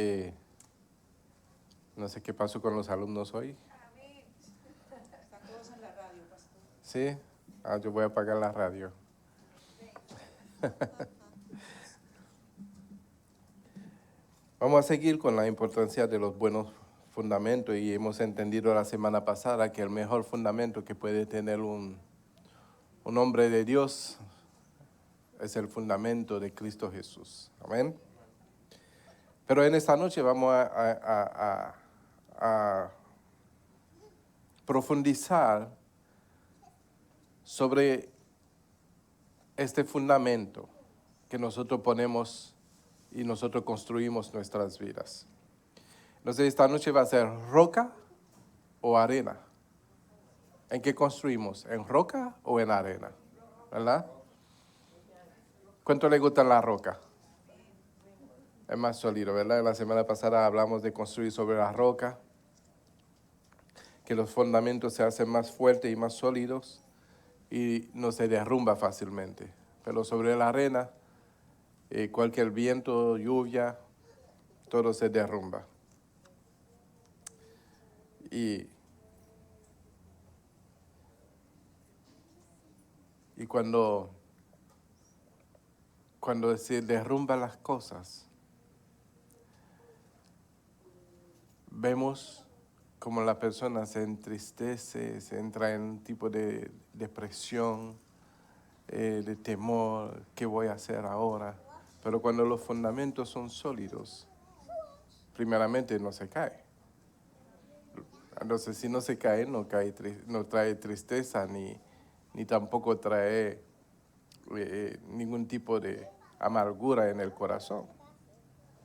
Eh, no sé qué pasó con los alumnos hoy. Están todos en la radio, pastor. ¿Sí? Yo voy a apagar la radio. Vamos a seguir con la importancia de los buenos fundamentos y hemos entendido la semana pasada que el mejor fundamento que puede tener un hombre de Dios es el fundamento de Cristo Jesús. Amén. Pero en esta noche vamos a profundizar sobre este fundamento que nosotros ponemos y nosotros construimos nuestras vidas. Entonces esta noche va a ser roca o arena. ¿En qué construimos? ¿En roca o en arena? ¿Verdad? ¿Cuánto le gusta la roca? Es más sólido, ¿verdad? La semana pasada hablamos de construir sobre la roca, que los fundamentos se hacen más fuertes y más sólidos y no se derrumba fácilmente. Pero sobre la arena, cualquier viento, lluvia, todo se derrumba. Y cuando se derrumban las cosas, vemos como la persona se entristece, se entra en un tipo de depresión, de temor, ¿qué voy a hacer ahora? Pero cuando los fundamentos son sólidos, primeramente no se cae. Entonces, si no se cae, no trae tristeza ni tampoco trae ningún tipo de amargura en el corazón.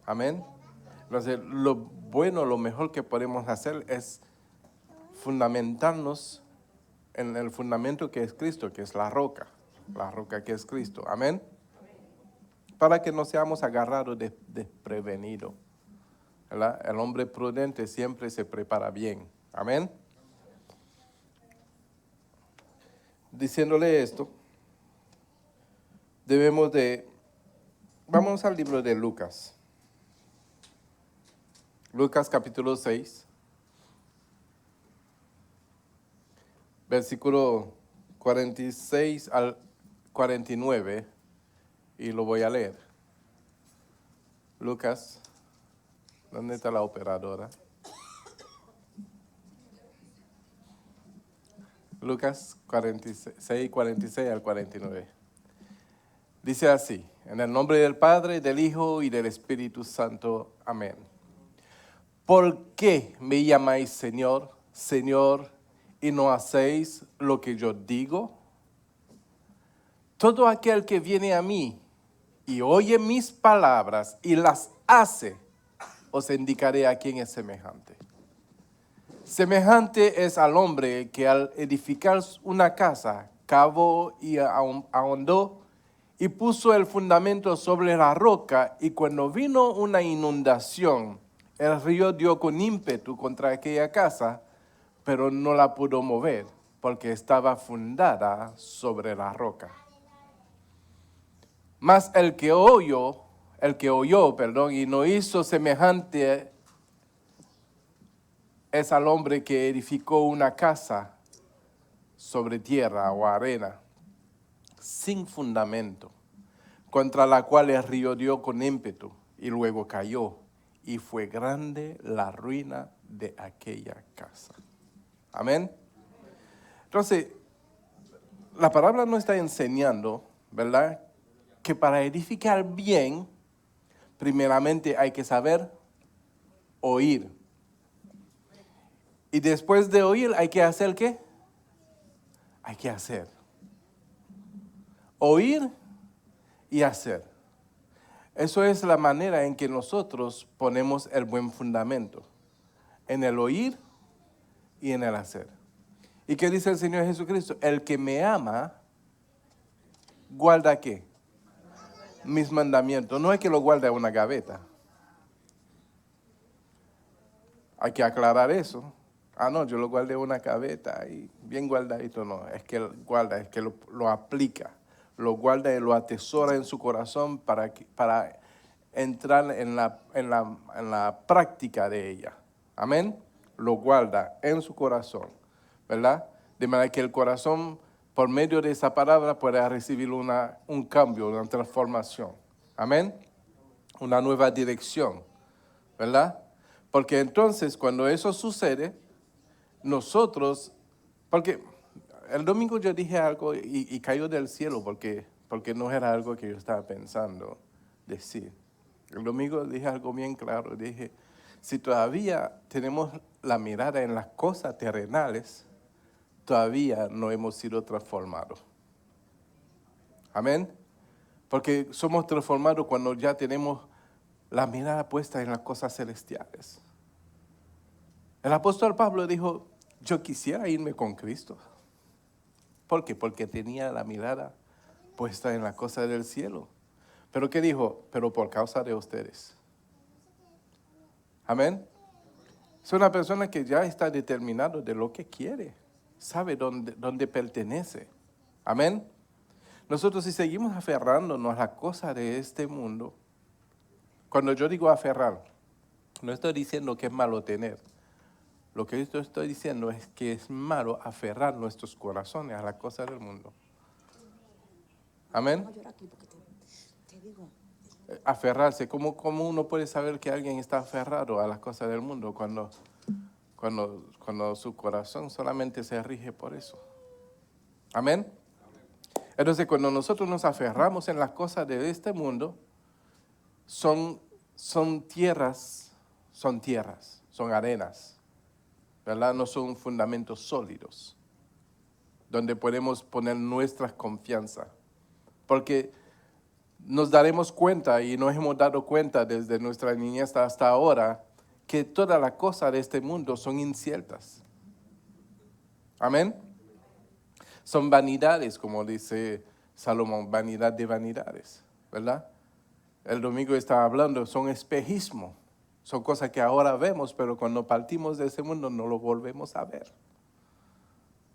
Amén. Entonces, lo bueno, lo mejor que podemos hacer es fundamentarnos en el fundamento que es Cristo, que es la roca que es Cristo. Amén. Para que no seamos agarrados desprevenidos. ¿Verdad? El hombre prudente siempre se prepara bien. Amén. Diciéndole esto, vamos al libro de Lucas. Lucas capítulo 6, versículo 46 al 49, y lo voy a leer. Lucas, ¿dónde está la operadora? Lucas 46, 46 al 49. Dice así: en el nombre del Padre, del Hijo y del Espíritu Santo. Amén. ¿Por qué me llamáis Señor, Señor, y no hacéis lo que yo digo? Todo aquel que viene a mí y oye mis palabras y las hace, os indicaré a quién es semejante. Semejante es al hombre que al edificar una casa, cavó y ahondó y puso el fundamento sobre la roca, y cuando vino una inundación, el río dio con ímpetu contra aquella casa, pero no la pudo mover, porque estaba fundada sobre la roca. Mas el que oyó, y no hizo semejante es al hombre que edificó una casa sobre tierra o arena, sin fundamento, contra la cual el río dio con ímpetu y luego cayó, y fue grande la ruina de aquella casa. Amén. Entonces, la palabra nos está enseñando, ¿verdad?, que para edificar bien, primeramente hay que saber oír. Y después de oír, hay que hacer ¿qué? Hay que hacer. Oír y hacer. Eso es la manera en que nosotros ponemos el buen fundamento. En el oír y en el hacer. ¿Y qué dice el Señor Jesucristo? El que me ama, ¿guarda qué? Mis mandamientos. No es que lo guarde en una gaveta. Hay que aclarar eso. No, yo lo guardé en una gaveta y bien guardadito. No, es que guarda, es que lo aplica. Lo guarda y lo atesora en su corazón para entrar en la práctica de ella. Amén. Lo guarda en su corazón, ¿verdad? De manera que el corazón, por medio de esa palabra, pueda recibir un cambio, una transformación. Amén. Una nueva dirección, ¿verdad? Porque entonces, cuando eso sucede, nosotros, porque el domingo yo dije algo y cayó del cielo porque no era algo que yo estaba pensando decir. El domingo dije algo bien claro, dije, si todavía tenemos la mirada en las cosas terrenales, todavía no hemos sido transformados. Amén. Porque somos transformados cuando ya tenemos la mirada puesta en las cosas celestiales. El apóstol Pablo dijo, yo quisiera irme con Cristo. ¿Por qué? Porque tenía la mirada puesta en las cosas del cielo. ¿Pero qué dijo? Pero por causa de ustedes. Amén. Es una persona que ya está determinado de lo que quiere. Sabe dónde pertenece. Amén. Nosotros si seguimos aferrándonos a las cosas de este mundo, cuando yo digo aferrar, no estoy diciendo que es malo tener. Lo que yo estoy diciendo es que es malo aferrar nuestros corazones a las cosas del mundo. Amén. Aferrarse. ¿Cómo uno puede saber que alguien está aferrado a las cosas del mundo cuando su corazón solamente se rige por eso? Amén. Entonces, cuando nosotros nos aferramos en las cosas de este mundo, son tierras, son arenas, ¿verdad? No son fundamentos sólidos, donde podemos poner nuestra confianza. Porque nos daremos cuenta, y nos hemos dado cuenta desde nuestra niñez hasta ahora, que todas las cosas de este mundo son inciertas. Amén. Son vanidades, como dice Salomón, vanidad de vanidades, ¿verdad? El domingo estaba hablando, son espejismo. Son cosas que ahora vemos, pero cuando partimos de ese mundo no lo volvemos a ver.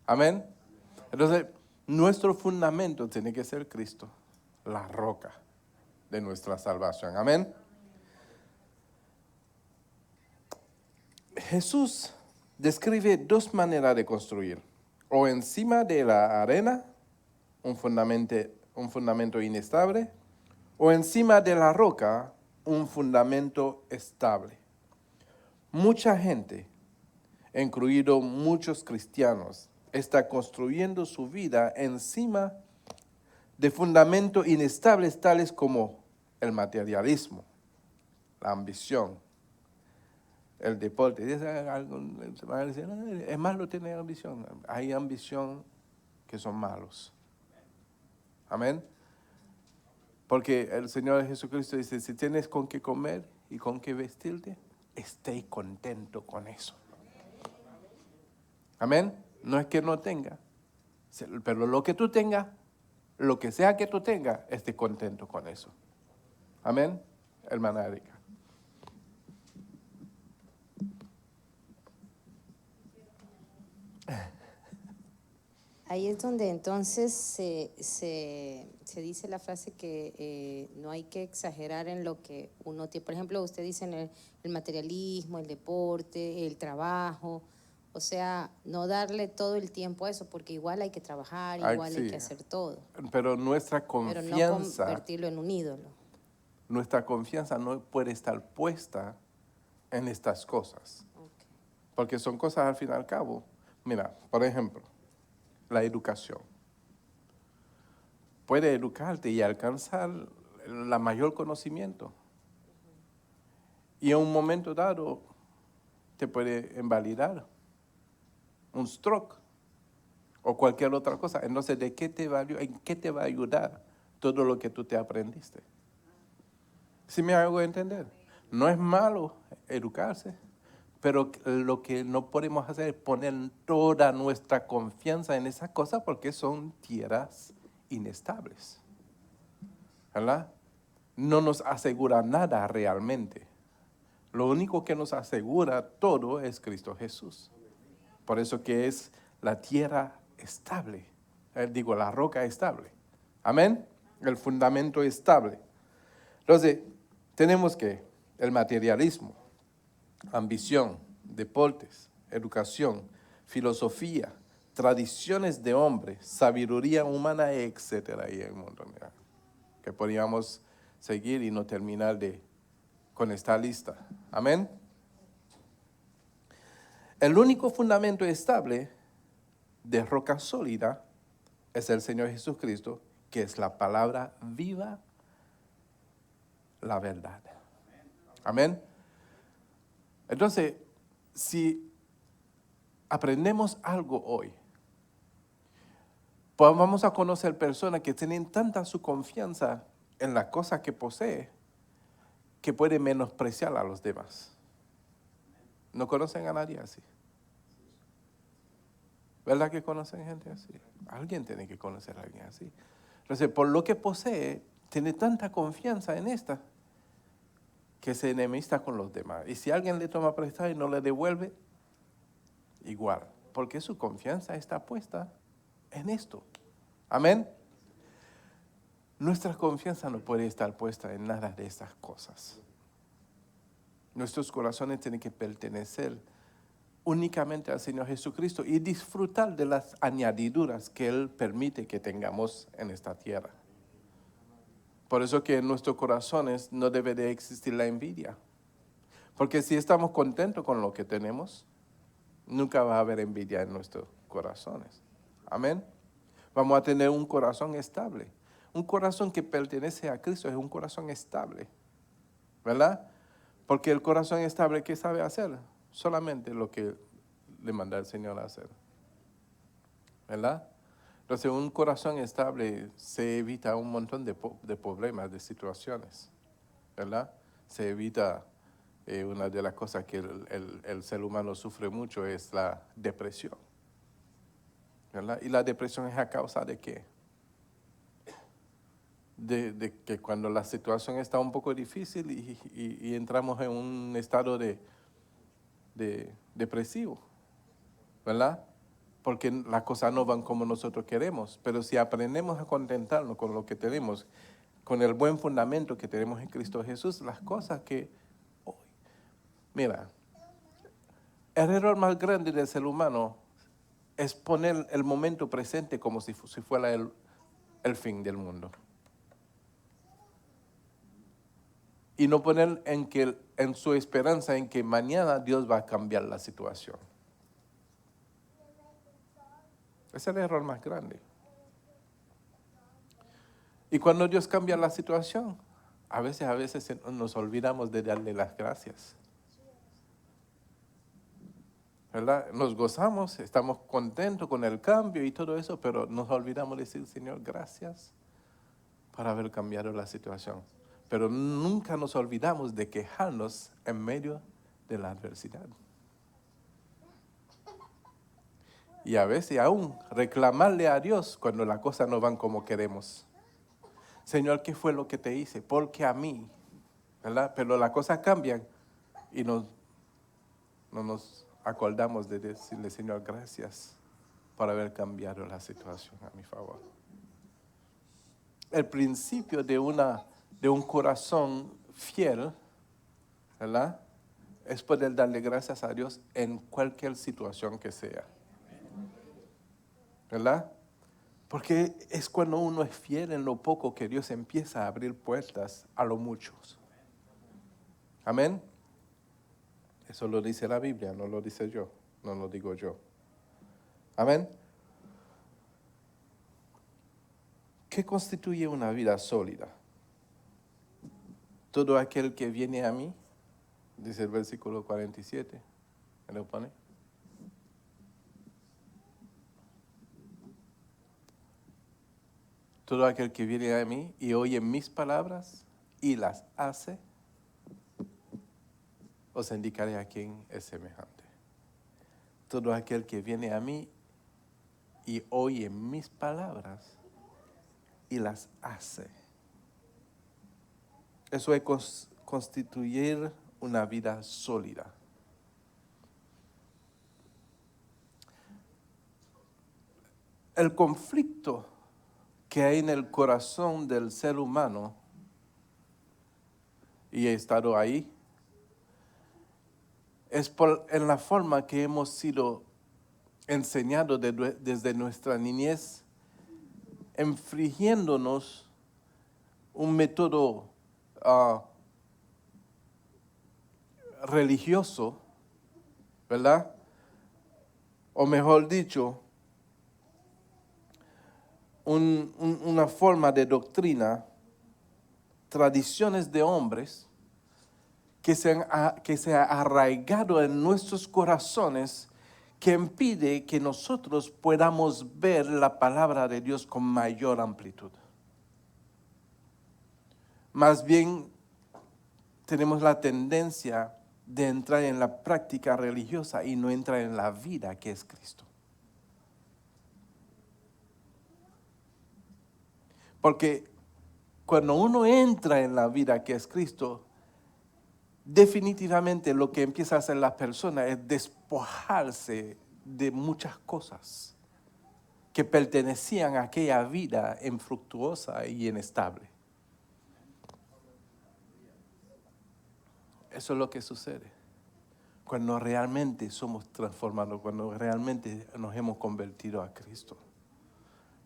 Amén. Entonces, nuestro fundamento tiene que ser Cristo, la roca de nuestra salvación. Amén. Jesús describe dos maneras de construir. O encima de la arena, un fundamento inestable, o encima de la roca, un fundamento estable. Mucha gente, incluido muchos cristianos, está construyendo su vida encima de fundamentos inestables tales como el materialismo, la ambición, el deporte. Es malo tener ambición. Hay ambición que son malos. Amén. Porque el Señor Jesucristo dice, si tienes con qué comer y con qué vestirte, esté contento con eso. Amén. No es que no tenga, pero lo que tú tengas, lo que sea que tú tengas, esté contento con eso. Amén, hermana Erika. Ahí es donde entonces se dice la frase que no hay que exagerar en lo que uno tiene. Por ejemplo, usted dice en el materialismo, el deporte, el trabajo. O sea, no darle todo el tiempo a eso, porque igual hay que trabajar, igual Sí, hay que hacer todo. Pero nuestra Pero no confianza, convertirlo en un ídolo. nuestra confianza no puede estar puesta en estas cosas. Okay. Porque son cosas al fin y al cabo. Mira, por ejemplo, la educación. Puede educarte y alcanzar el mayor conocimiento. Y en un momento dado te puede invalidar. Un stroke o cualquier otra cosa. Entonces, ¿en qué te va a ayudar todo lo que tú te aprendiste? ¿Sí me hago entender? No es malo educarse, pero lo que no podemos hacer es poner toda nuestra confianza en esas cosas porque son tierras inestables. ¿Verdad? No nos asegura nada realmente. Lo único que nos asegura todo es Cristo Jesús. Por eso que es la tierra estable. La roca estable. Amén. El fundamento estable. Entonces, Tenemos que el materialismo, ambición, deportes, educación, filosofía, tradiciones de hombre, sabiduría humana, etcétera, y un montón de que podríamos seguir y no terminar con esta lista. Amén. El único fundamento estable de roca sólida es el Señor Jesucristo, que es la palabra viva, la verdad. Amén. Entonces, si aprendemos algo hoy, pues vamos a conocer personas que tienen tanta su confianza en las cosas que posee que pueden menospreciar a los demás. ¿No conocen a nadie así? ¿Verdad que conocen gente así? Alguien tiene que conocer a alguien así. Entonces, por lo que posee, tiene tanta confianza en esta que se enemista con los demás. Y si alguien le toma prestado y no le devuelve, igual. Porque su confianza está puesta en esto. Amén. Nuestra confianza no puede estar puesta en nada de estas cosas. Nuestros corazones tienen que pertenecer únicamente al Señor Jesucristo y disfrutar de las añadiduras que Él permite que tengamos en esta tierra. Por eso que en nuestros corazones no debe de existir la envidia. Porque si estamos contentos con lo que tenemos, nunca va a haber envidia en nuestros corazones. Amén. Vamos a tener un corazón estable. Un corazón que pertenece a Cristo es un corazón estable. ¿Verdad? Porque el corazón estable, ¿qué sabe hacer? Solamente lo que le manda el Señor a hacer. ¿Verdad? Entonces, un corazón estable se evita un montón de problemas, de situaciones. ¿Verdad? Se evita, una de las cosas que el ser humano sufre mucho es la depresión. ¿Verdad? Y la depresión es a causa de ¿qué? De que cuando la situación está un poco difícil y entramos en un estado de depresivo, ¿verdad? Porque las cosas no van como nosotros queremos. Pero si aprendemos a contentarnos con lo que tenemos, con el buen fundamento que tenemos en Cristo Jesús, las cosas que hoy, mira, el error más grande del ser humano es poner el momento presente como si fuera el fin del mundo. Y no poner en su esperanza en que mañana Dios va a cambiar la situación. Ese es el error más grande. Y cuando Dios cambia la situación, a veces nos olvidamos de darle las gracias. ¿Verdad? Nos gozamos, estamos contentos con el cambio y todo eso, pero nos olvidamos de decir, Señor, gracias por haber cambiado la situación. Pero nunca nos olvidamos de quejarnos en medio de la adversidad. Y a veces aún reclamarle a Dios cuando las cosas no van como queremos. Señor, ¿qué fue lo que te hice? Porque a mí, ¿verdad? Pero las cosas cambian y no nos acordamos de decirle, Señor, gracias por haber cambiado la situación a mi favor. El principio de un corazón fiel, ¿verdad? Es poder darle gracias a Dios en cualquier situación que sea. ¿Verdad? Porque es cuando uno es fiel en lo poco que Dios empieza a abrir puertas a lo muchos. Amén. Eso lo dice la Biblia, no lo dice yo, no lo digo yo. Amén. ¿Qué constituye una vida sólida? Todo aquel que viene a mí, dice el versículo 47, ¿me lo pone? Todo aquel que viene a mí y oye mis palabras y las hace, os indicaré a quién es semejante. Todo aquel que viene a mí y oye mis palabras y las hace. Eso es constituir una vida sólida. El conflicto que hay en el corazón del ser humano y he estado ahí, es en la forma que hemos sido enseñados desde nuestra niñez, infringiéndonos un método religioso, ¿verdad? O mejor dicho, una forma de doctrina, tradiciones de hombres que se ha arraigado en nuestros corazones, que impide que nosotros podamos ver la palabra de Dios con mayor amplitud. Más bien, tenemos la tendencia de entrar en la práctica religiosa y no entrar en la vida que es Cristo. Porque cuando uno entra en la vida que es Cristo, definitivamente lo que empieza a hacer la persona es despojarse de muchas cosas que pertenecían a aquella vida infructuosa y inestable. Eso es lo que sucede cuando realmente somos transformados, cuando realmente nos hemos convertido a Cristo.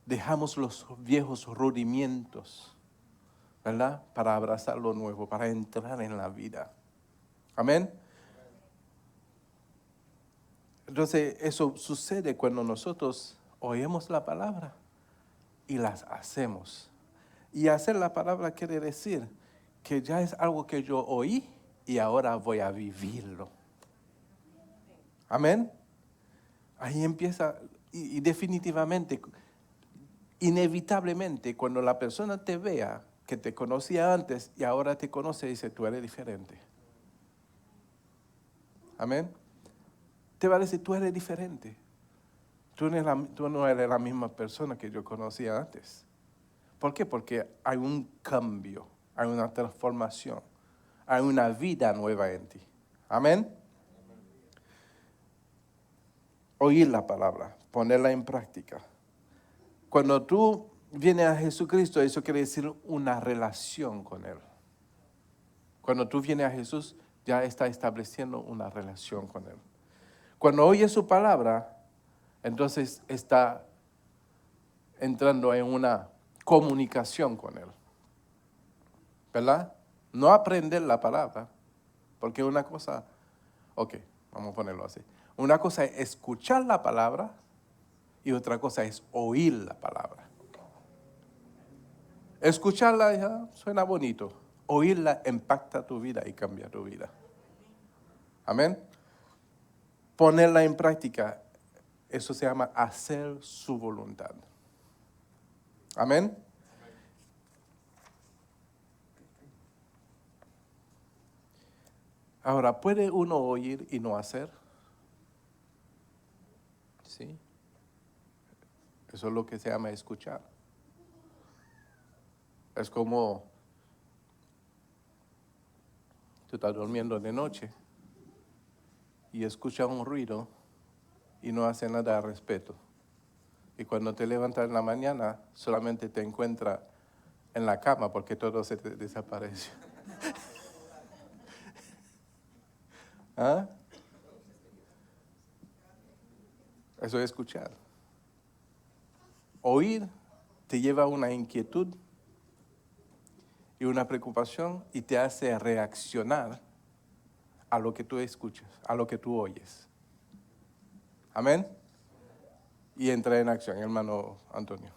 Dejamos los viejos rudimientos, ¿verdad? Para abrazar lo nuevo, para entrar en la vida. Amén. Entonces, eso sucede cuando nosotros oímos la palabra y las hacemos. Y hacer la palabra quiere decir que ya es algo que yo oí y ahora voy a vivirlo. Amén. Ahí empieza, y definitivamente, inevitablemente, cuando la persona te vea que te conocía antes y ahora te conoce, dice, tú eres diferente. Amén. Te va a decir, tú eres diferente. Tú no eres la misma persona que yo conocía antes. ¿Por qué? Porque hay un cambio, hay una transformación, hay una vida nueva en ti. Amén. Oír la palabra, ponerla en práctica. Cuando tú vienes a Jesucristo, eso quiere decir una relación con Él. Cuando tú vienes a Jesús, ya está estableciendo una relación con Él. Cuando oyes su palabra, entonces está entrando en una comunicación con Él. ¿Verdad? No aprender la palabra, porque una cosa, vamos a ponerlo así. Una cosa es escuchar la palabra y otra cosa es oír la palabra. Escucharla ya suena bonito. Oírla impacta tu vida y cambia tu vida. Amén. Ponerla en práctica, eso se llama hacer su voluntad. Amén. Ahora, ¿puede uno oír y no hacer? Sí. Eso es lo que se llama escuchar. Es como tú estás durmiendo de noche y escuchas un ruido y no haces nada al respecto. Y cuando te levantas en la mañana, solamente te encuentras en la cama porque todo se te desaparece. ¿Ah? Eso es escuchar. Oír te lleva a una inquietud y una preocupación y te hace reaccionar a lo que tú escuchas, a lo que tú oyes. Amén. Y entra en acción, hermano Antonio.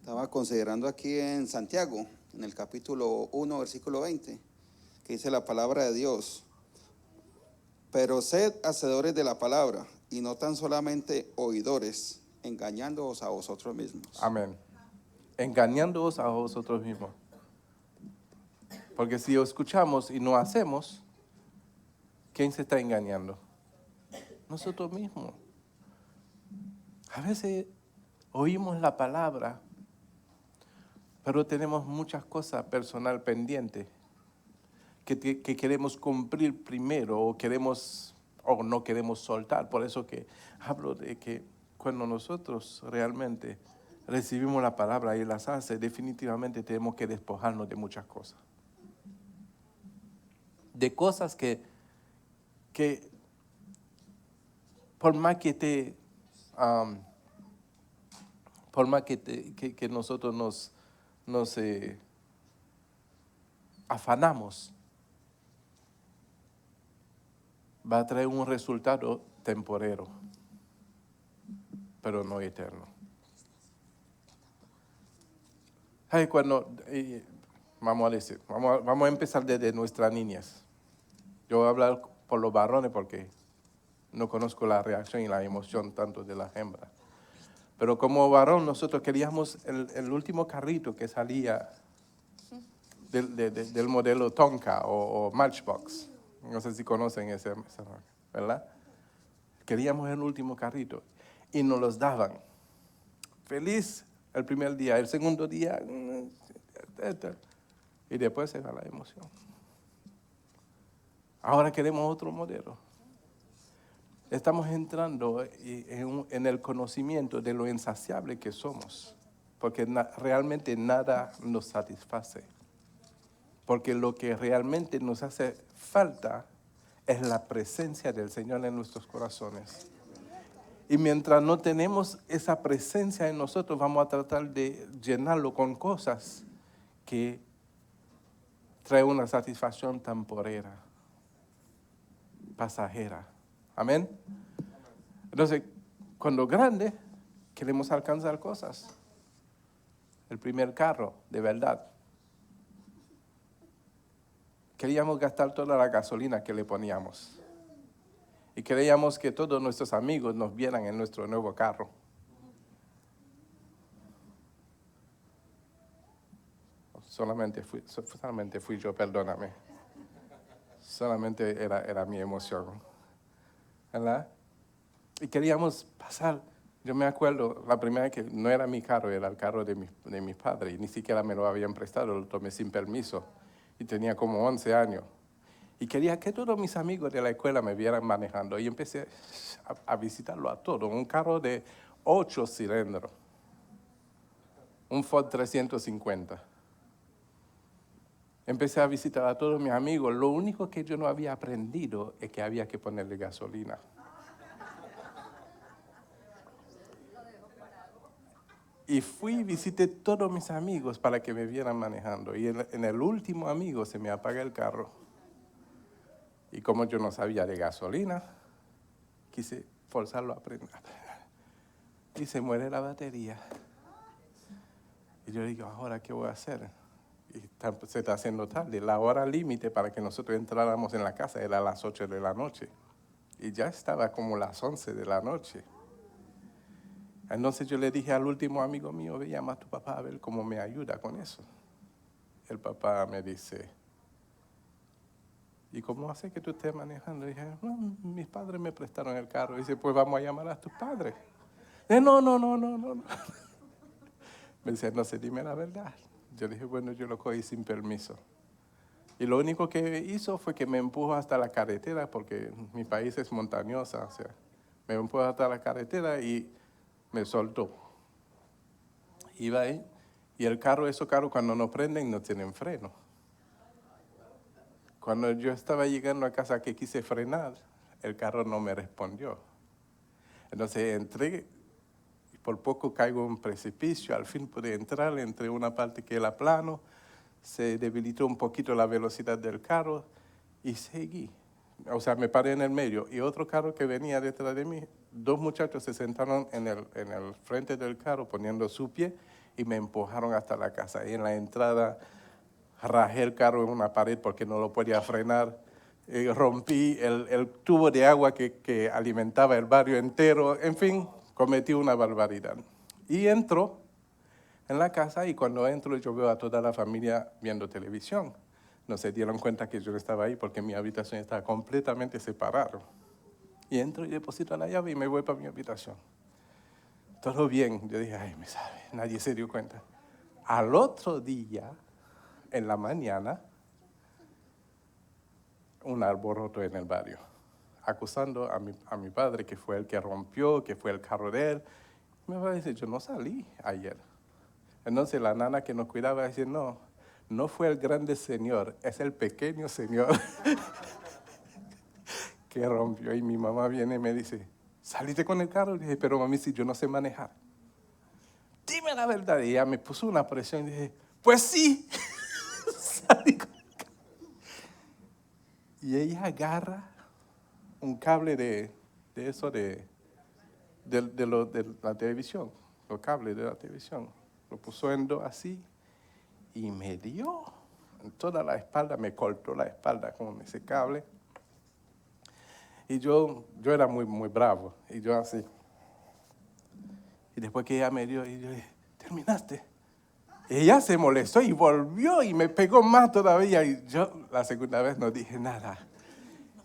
Estaba considerando aquí en Santiago, en el capítulo 1, versículo 20, que dice la palabra de Dios: pero sed hacedores de la palabra y no tan solamente oidores, engañándoos a vosotros mismos. Amén. Engañándoos a vosotros mismos. Porque si escuchamos y no hacemos, ¿quién se está engañando? Nosotros mismos. A veces oímos la palabra, pero tenemos muchas cosas personal pendientes que queremos cumplir primero o no queremos soltar. Por eso que hablo de que cuando nosotros realmente recibimos la palabra y las hace, definitivamente tenemos que despojarnos de muchas cosas. De cosas que por más que que nosotros nos afanamos, va a traer un resultado temporero, pero no eterno. Ay, vamos a decir, vamos a empezar desde nuestras niñas. Yo voy a hablar por los varones porque no conozco la reacción y la emoción tanto de las hembras. Pero como varón nosotros queríamos el último carrito que salía del modelo Tonka o Matchbox. No sé si conocen esa marca, ¿verdad? Queríamos el último carrito y nos los daban. Feliz el primer día, el segundo día, y después se va la emoción. Ahora queremos otro modelo. Estamos entrando en el conocimiento de lo insaciable que somos, porque realmente nada nos satisface. Porque lo que realmente nos hace falta es la presencia del Señor en nuestros corazones. Y mientras no tenemos esa presencia en nosotros, vamos a tratar de llenarlo con cosas que traen una satisfacción temporera, pasajera. Amén. Entonces, cuando grande, queremos alcanzar cosas. El primer carro, de verdad. Queríamos gastar toda la gasolina que le poníamos. Y queríamos que todos nuestros amigos nos vieran en nuestro nuevo carro. Solamente fui yo, perdóname. Solamente era mi emoción. ¿Verdad? Y queríamos pasar. Yo me acuerdo, la primera vez que no era mi carro, era el carro de mis padres. Y ni siquiera me lo habían prestado, lo tomé sin permiso. Y tenía como 11 años. Y quería que todos mis amigos de la escuela me vieran manejando. Y empecé a visitarlo a todos. Un carro de 8 cilindros. Un Ford 350. Empecé a visitar a todos mis amigos. Lo único que yo no había aprendido es que había que ponerle gasolina. Y fui y visité todos mis amigos para que me vieran manejando. Y en el último amigo se me apaga el carro. Y como yo no sabía de gasolina, quise forzarlo a aprender. Y se muere la batería. Y yo digo, ¿ahora qué voy a hacer? Y se está haciendo tarde. La hora límite para que nosotros entráramos en la casa era a las 8 de la noche. Y ya estaba como las 11 de la noche. Entonces yo le dije al último amigo mío, ve, llama a tu papá a ver cómo me ayuda con eso. El papá me dice, ¿y cómo hace que tú estés manejando? Y dije, no, mis padres me prestaron el carro. Y dice, pues vamos a llamar a tus padres. Y dije, no. Me dice, no sé, dime la verdad. Yo dije, bueno, yo lo cogí sin permiso. Y lo único que hizo fue que me empujó hasta la carretera, porque mi país es montañosa, o sea, me empujó hasta la carretera y me soltó. Iba ahí, y esos carros cuando no prenden no tienen freno. Cuando yo estaba llegando a casa que quise frenar, el carro no me respondió. Entonces entré, y por poco caigo en un precipicio, al fin pude entrar, entré una parte que era plano, se debilitó un poquito la velocidad del carro y seguí. O sea, me paré en el medio y otro carro que venía detrás de mí, dos muchachos se sentaron en el frente del carro poniendo su pie y me empujaron hasta la casa. Y en la entrada rajé el carro en una pared porque no lo podía frenar. Rompí el tubo de agua que alimentaba el barrio entero. En fin, cometí una barbaridad. Y entro en la casa y cuando entro yo veo a toda la familia viendo televisión. No se dieron cuenta que yo no estaba ahí porque mi habitación estaba completamente separada. Y entro y deposito la llave y me voy para mi habitación. Todo bien. Yo dije, ay, me sabe, nadie se dio cuenta. Al otro día, en la mañana, un alboroto en el barrio, acusando a mi padre que fue el que rompió, que fue el carro de él. Mi papá dice, yo no salí ayer. Entonces la nana que nos cuidaba dice, no fue el grande señor, es el pequeño señor que rompió. Y mi mamá viene y me dice, ¿saliste con el carro? Y dije, pero mami, si yo no sé manejar. Dime la verdad. Y ella me puso una presión y dije, pues sí. Salí con el carro. Y ella agarra un cable de eso de la televisión, los cables de la televisión. Lo puso en dos así y me dio en toda la espalda, me cortó la espalda con ese cable. Y yo era muy, muy bravo, y yo así. Y después que ella me dio, y yo dije, ¿terminaste? Ella se molestó y volvió y me pegó más todavía. Y yo la segunda vez no dije nada.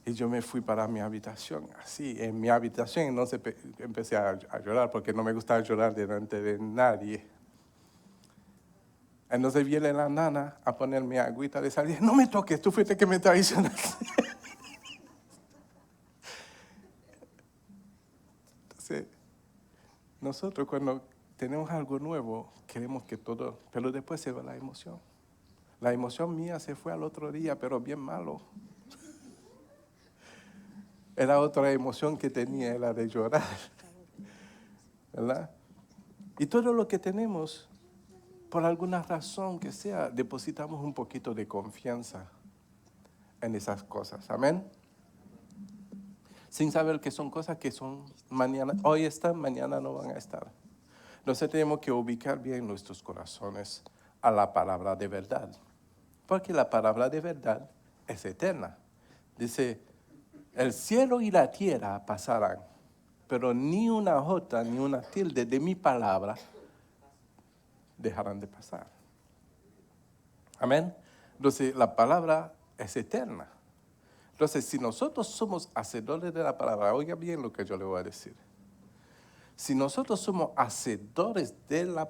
Y yo me fui para mi habitación, así, en mi habitación. Entonces empecé a llorar porque no me gustaba llorar delante de nadie. Entonces viene la nana a ponerme agüita de sal. Y dije, no me toques, tú fuiste que me traicionaste. Entonces, nosotros cuando tenemos algo nuevo, queremos que todo, pero después se va la emoción. La emoción mía se fue al otro día, pero bien malo. Era otra emoción que tenía, la de llorar, ¿verdad? Y todo lo que tenemos, por alguna razón que sea, depositamos un poquito de confianza en esas cosas. Amén. Sin saber que son cosas que son mañana, hoy están, mañana no van a estar. Entonces tenemos que ubicar bien nuestros corazones a la palabra de verdad. Porque la palabra de verdad es eterna. Dice, el cielo y la tierra pasarán, pero ni una jota ni una tilde de mi palabra dejarán de pasar. Amén. Entonces la palabra es eterna. Entonces si nosotros somos hacedores de la palabra, oiga bien lo que yo le voy a decir. Si nosotros somos hacedores de la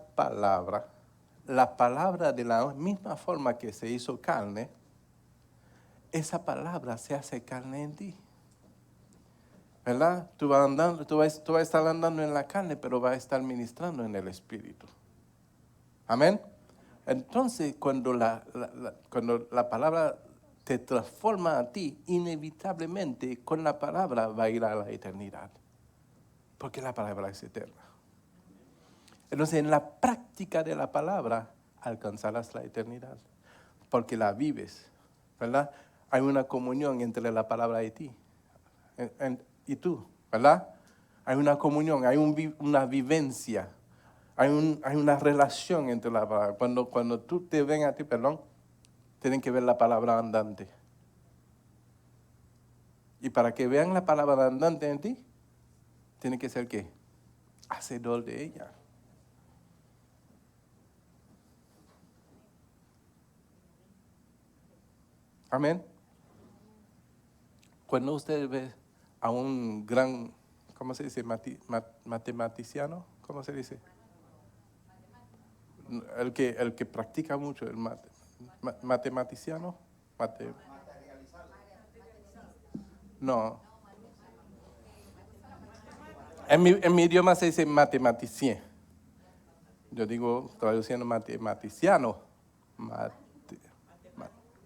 palabra de la misma forma que se hizo carne, esa palabra se hace carne en ti. ¿Verdad? Tú vas a estar andando en la carne, pero vas a estar ministrando en el Espíritu. Amén. Entonces, cuando la palabra te transforma a ti, inevitablemente con la palabra va a ir a la eternidad. Porque la palabra es eterna. Entonces, en la práctica de la palabra, alcanzarás la eternidad. Porque la vives, ¿verdad? Hay una comunión entre la palabra y ti. Y tú, ¿verdad? Hay una comunión, hay una vivencia, hay una relación entre la palabra. Cuando tú te ven a ti, tienen que ver la palabra andante. Y para que vean la palabra andante en ti, tiene que ser ¿qué? Hacedor de ella. Amén. Cuando usted ve a un gran, ¿cómo se dice? Matematiciano, ¿cómo se dice? El que practica mucho, el matematiciano. No. En mi idioma se dice matematicien. Yo digo, traduciendo matematiciano,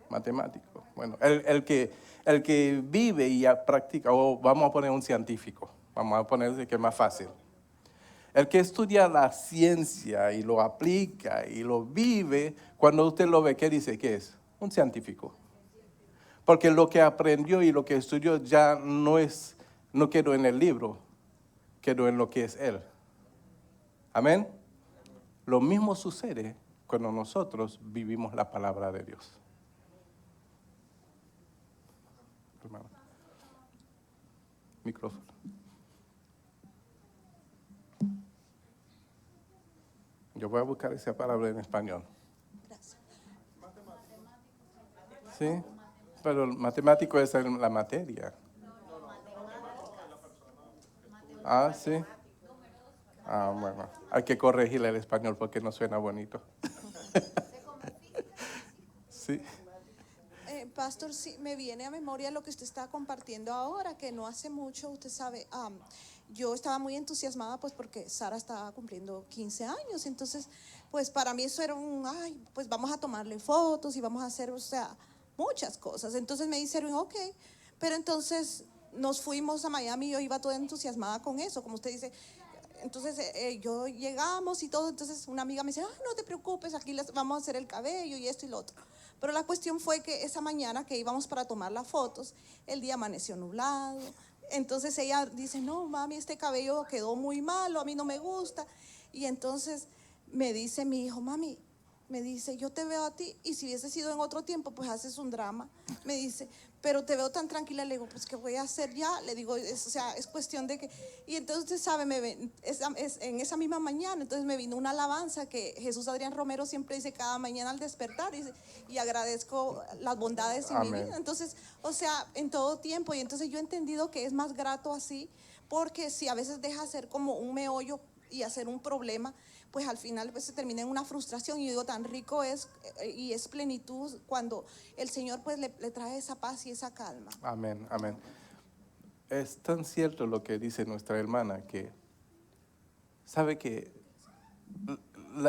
matemático. Bueno, el que vive y practica, o vamos a poner un científico, vamos a poner que es más fácil. El que estudia la ciencia y lo aplica y lo vive, cuando usted lo ve, ¿qué dice que es? Un científico. Porque lo que aprendió y lo que estudió ya no quedó en el libro, quedó en lo que es él. Amén. Lo mismo sucede cuando nosotros vivimos la palabra de Dios. Hermano. Micrófono. Yo voy a buscar esa palabra en español. Gracias. Sí, pero el matemático es la materia. Ah, sí. Ah, bueno. Hay que corregirle el español porque no suena bonito. Sí. Pastor, sí, me viene a memoria lo que usted está compartiendo ahora, que no hace mucho, usted sabe, yo estaba muy entusiasmada pues porque Sara estaba cumpliendo 15 años, entonces pues para mí eso era ay, pues vamos a tomarle fotos y vamos a hacer, o sea, muchas cosas. Entonces me dijeron, ok, pero entonces nos fuimos a Miami y yo iba toda entusiasmada con eso, como usted dice. Entonces yo llegamos y todo, entonces una amiga me dice, ay, no te preocupes, aquí les vamos a hacer el cabello y esto y lo otro. Pero la cuestión fue que esa mañana que íbamos para tomar las fotos, el día amaneció nublado. Entonces ella dice, no, mami, este cabello quedó muy malo, a mí no me gusta. Y entonces me dice mi hijo, mami, me dice, yo te veo a ti y si hubiese sido en otro tiempo, pues haces un drama. Me dice, pero te veo tan tranquila. Le digo, pues ¿qué voy a hacer ya? Le digo, o sea, es cuestión de que... Y entonces, ¿sabe? En esa misma mañana, entonces me vino una alabanza que Jesús Adrián Romero siempre dice cada mañana al despertar, y agradezco las bondades en mi Amén. vida. Entonces, o sea, en todo tiempo. Y entonces yo he entendido que es más grato así, porque si a veces deja ser como un meollo y hacer un problema, pues al final pues se termina en una frustración. Y yo digo, tan rico es y es plenitud cuando el Señor pues le trae esa paz y esa calma. Amén, amén. Es tan cierto lo que dice nuestra hermana que sabe que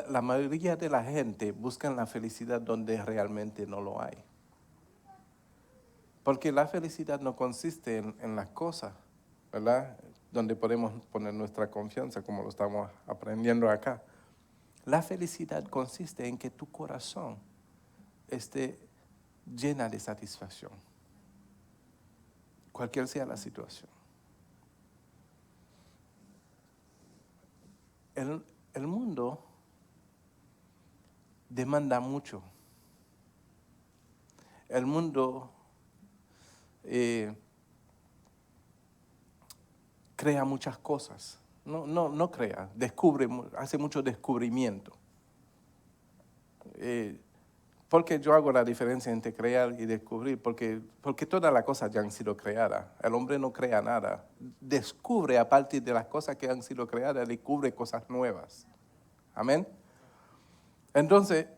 la mayoría de la gente busca la felicidad donde realmente no lo hay. Porque la felicidad no consiste en las cosas, ¿verdad? Donde podemos poner nuestra confianza, como lo estamos aprendiendo acá. La felicidad consiste en que tu corazón esté llena de satisfacción, cualquier sea la situación. El mundo demanda mucho. El mundo crea muchas cosas. No crea, descubre, hace mucho descubrimiento. Porque yo hago la diferencia entre crear y descubrir, porque todas las cosas ya han sido creadas. El hombre no crea nada. Descubre a partir de las cosas que han sido creadas, descubre cosas nuevas. Amén. Entonces,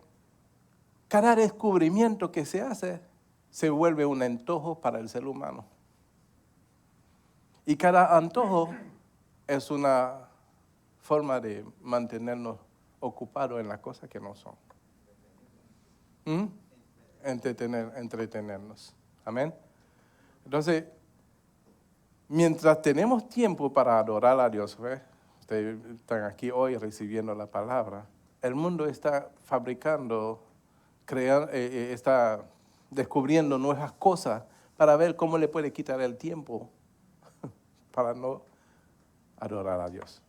cada descubrimiento que se hace se vuelve un antojo para el ser humano. Y cada antojo es una forma de mantenernos ocupados en las cosas que no son. Entretenernos. Amén. Entonces, mientras tenemos tiempo para adorar a Dios, ¿ves? Ustedes están aquí hoy recibiendo la palabra. El mundo está fabricando, está descubriendo nuevas cosas para ver cómo le puede quitar el tiempo para no adorar a Dios.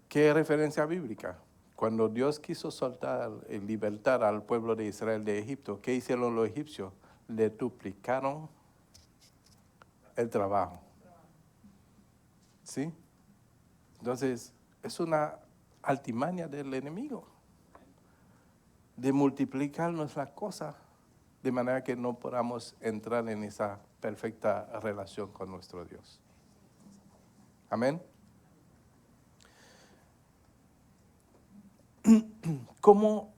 ¿Qué referencia bíblica? Cuando Dios quiso soltar y libertar al pueblo de Israel de Egipto, ¿qué hicieron los egipcios? Le duplicaron el trabajo. ¿Sí? Entonces, es una altimaña del enemigo de multiplicarnos las cosas de manera que no podamos entrar en esa perfecta relación con nuestro Dios. Amén. ¿Cómo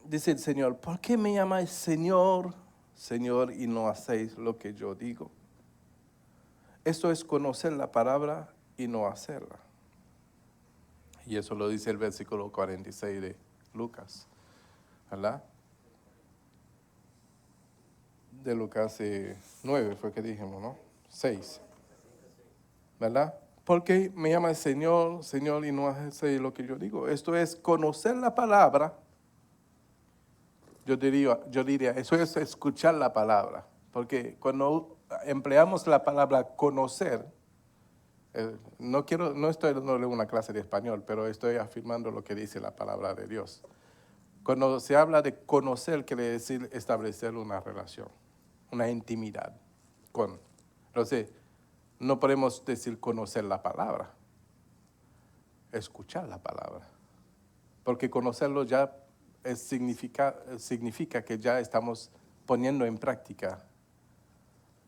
dice el Señor? ¿Por qué me llamáis Señor, Señor, y no hacéis lo que yo digo? Esto es conocer la palabra y no hacerla. Y eso lo dice el versículo 46 de Lucas, ¿verdad? De Lucas 9 fue que dijimos, ¿no? 6, ¿verdad? Porque me llama el Señor, Señor, y no hace lo que yo digo. Esto es conocer la palabra. Yo diría, eso es escuchar la palabra. Porque cuando empleamos la palabra conocer, no estoy dándole una clase de español, pero estoy afirmando lo que dice la palabra de Dios. Cuando se habla de conocer, quiere decir establecer una relación, una intimidad con. Entonces, no podemos decir conocer la palabra, escuchar la palabra. Porque conocerlo ya significa que ya estamos poniendo en práctica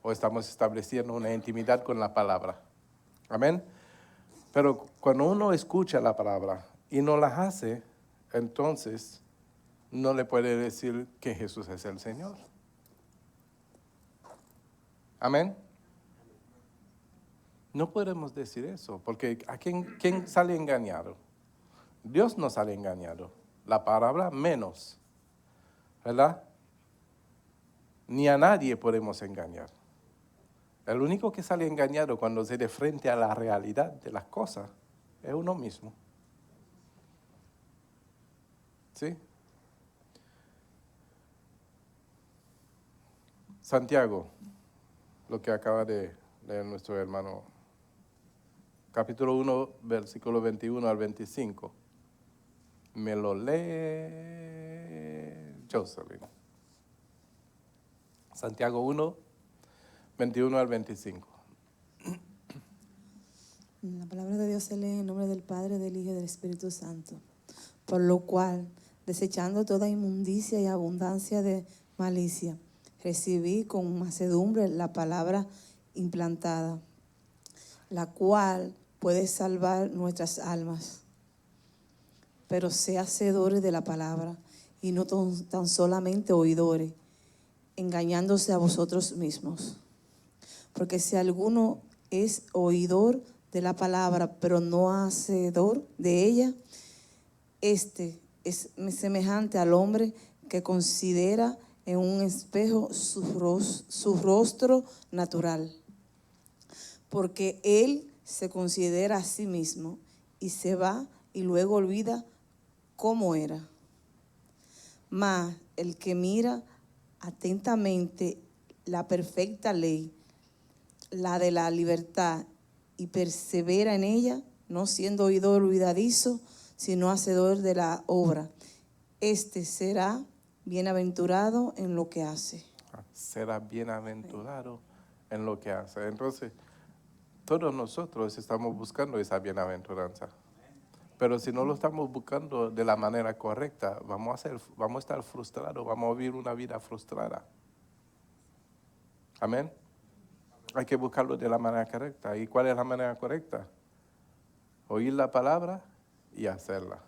o estamos estableciendo una intimidad con la palabra. Amén. Pero cuando uno escucha la palabra y no la hace, entonces no le puede decir que Jesús es el Señor. Amén. No podemos decir eso, porque ¿quién sale engañado? Dios no sale engañado. La palabra menos, ¿verdad? Ni a nadie podemos engañar. El único que sale engañado cuando se de frente a la realidad de las cosas es uno mismo. ¿Sí? Santiago, lo que acaba de leer nuestro hermano, capítulo 1, versículo 21 al 25. Me lo lee Jocelyn. Santiago 1, 21 al 25. La palabra de Dios se lee en nombre del Padre, del Hijo y del Espíritu Santo. Por lo cual, desechando toda inmundicia y abundancia de malicia, recibí con mansedumbre la palabra implantada, la cual puede salvar nuestras almas. Pero sé hacedores de la palabra y no tan solamente oidores, engañándose a vosotros mismos. Porque si alguno es oidor de la palabra, pero no hacedor de ella, este es semejante al hombre que considera en un espejo su rostro natural. Porque él se considera a sí mismo y se va y luego olvida cómo era. Mas el que mira atentamente la perfecta ley, la de la libertad, y persevera en ella, no siendo oidor olvidadizo, sino hacedor de la obra, este será bienaventurado en lo que hace. Será bienaventurado en lo que hace. Entonces, todos nosotros estamos buscando esa bienaventuranza. Pero si no lo estamos buscando de la manera correcta, vamos a estar frustrados, vamos a vivir una vida frustrada. Amén. Hay que buscarlo de la manera correcta. ¿Y cuál es la manera correcta? Oír la palabra y hacerla.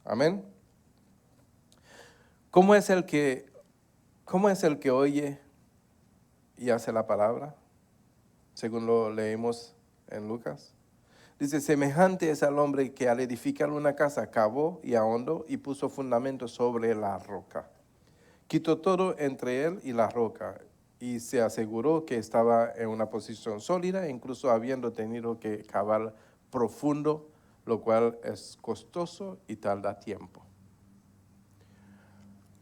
Amén. ¿Cómo es el que oye y hace la palabra? Según lo leemos en Lucas. Dice, semejante es al hombre que al edificar una casa cavó y ahondó y puso fundamento sobre la roca. Quitó todo entre él y la roca y se aseguró que estaba en una posición sólida, incluso habiendo tenido que cavar profundo, lo cual es costoso y tarda tiempo.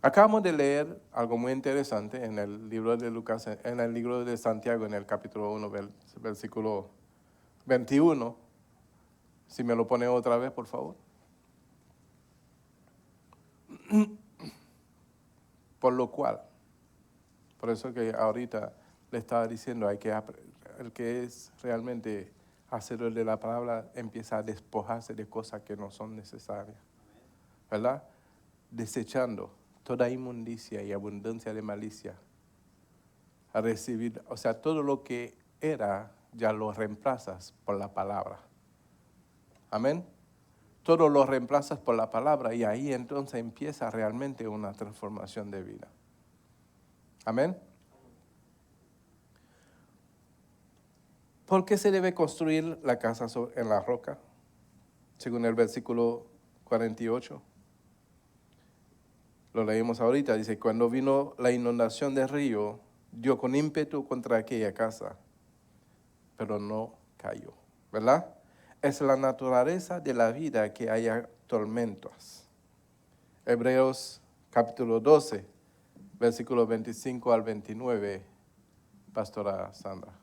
Acabamos de leer algo muy interesante en el libro de Lucas, en el libro de Santiago, en el capítulo 1, versículo 21. Si me lo pone otra vez, por favor. Por lo cual, por eso que ahorita le estaba diciendo, el que es realmente hacedor de la palabra empieza a despojarse de cosas que no son necesarias, ¿verdad? Desechando toda inmundicia y abundancia de malicia, a recibir, o sea, todo lo que era, ya lo reemplazas por la palabra. Amén. Todo lo reemplazas por la palabra y ahí entonces empieza realmente una transformación de vida. Amén. ¿Por qué se debe construir la casa en la roca? Según el versículo 48. Lo leímos ahorita. Dice, cuando vino la inundación del río, dio con ímpetu contra aquella casa, pero no cayó. ¿Verdad? Es la naturaleza de la vida que haya tormentos. Hebreos capítulo 12, versículos 25 al 29, Pastora Sandra.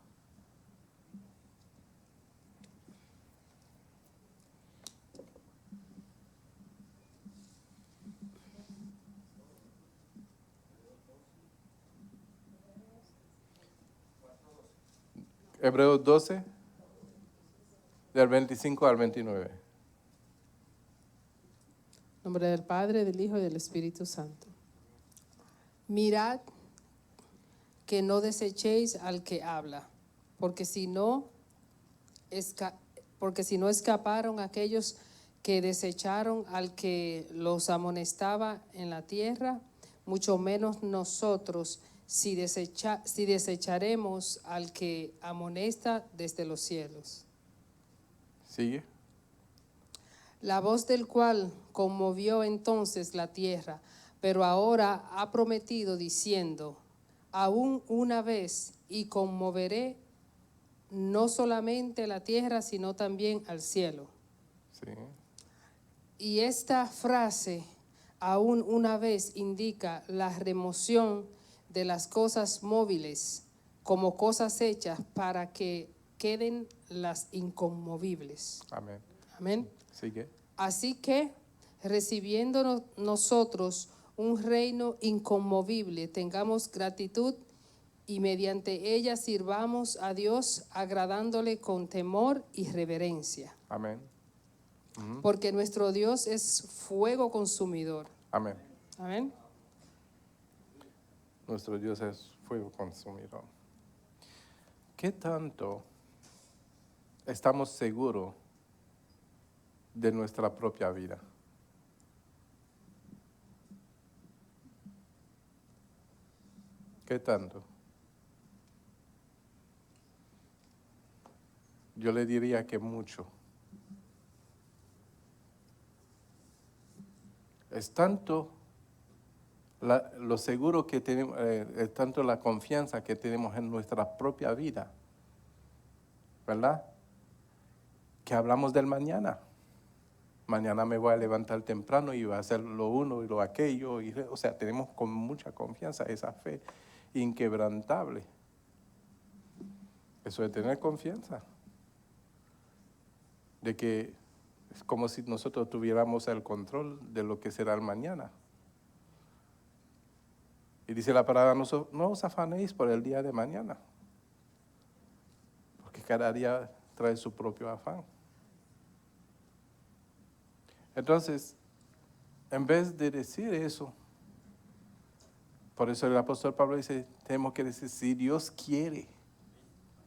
Hebreos 12, del 25 al 29. En nombre del Padre, del Hijo y del Espíritu Santo. Mirad que no desechéis al que habla, porque si no escaparon aquellos que desecharon al que los amonestaba en la tierra, mucho menos nosotros, si desecharemos al que amonesta desde los cielos. Sigue. La voz del cual conmovió entonces la tierra, pero ahora ha prometido diciendo, aún una vez y conmoveré no solamente la tierra, sino también al cielo. Sí. Y esta frase, aún una vez, indica la remoción de las cosas móviles como cosas hechas para que queden las inconmovibles. Amén. Amén. Sigue. Así que, recibiendo nosotros un reino inconmovible, tengamos gratitud y mediante ella sirvamos a Dios agradándole con temor y reverencia. Amén. Porque nuestro Dios es fuego consumidor. Amén. Amén. Nuestro Dios es fuego consumidor. ¿Qué tanto estamos seguros de nuestra propia vida? ¿Qué tanto? Yo le diría que mucho. Es tanto lo seguro que tenemos, es tanto la confianza que tenemos en nuestra propia vida, ¿verdad? Que hablamos del mañana. Mañana me voy a levantar temprano y voy a hacer lo uno y lo aquello. O sea, tenemos con mucha confianza esa fe inquebrantable. Eso de tener confianza. De que es como si nosotros tuviéramos el control de lo que será el mañana. Y dice la palabra, no os afanéis por el día de mañana, porque cada día trae su propio afán. Entonces, en vez de decir eso, por eso el apóstol Pablo dice, tenemos que decir, si Dios quiere,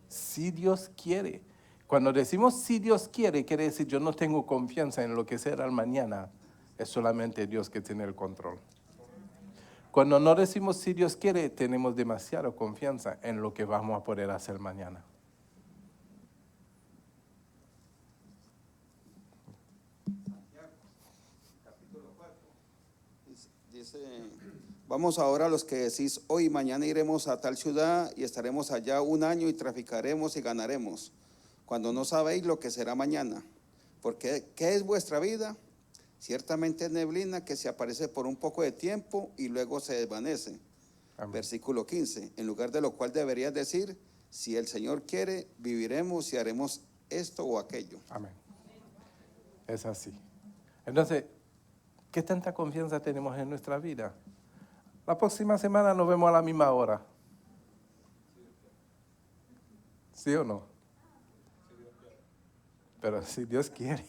si Dios quiere. Cuando decimos si Dios quiere, quiere decir yo no tengo confianza en lo que será el mañana, es solamente Dios que tiene el control. Cuando no decimos si Dios quiere, tenemos demasiada confianza en lo que vamos a poder hacer mañana. Dice, vamos ahora los que decís, hoy y mañana iremos a tal ciudad y estaremos allá un año y traficaremos y ganaremos, cuando no sabéis lo que será mañana. Porque, ¿qué es vuestra vida? Ciertamente es neblina que se aparece por un poco de tiempo y luego se desvanece. Amén. Versículo 15, en lugar de lo cual deberías decir, si el Señor quiere, viviremos y haremos esto o aquello. Amén. Es así. Entonces, ¿qué tanta confianza tenemos en nuestra vida? La próxima semana nos vemos a la misma hora. ¿Sí o no? Pero si Dios quiere.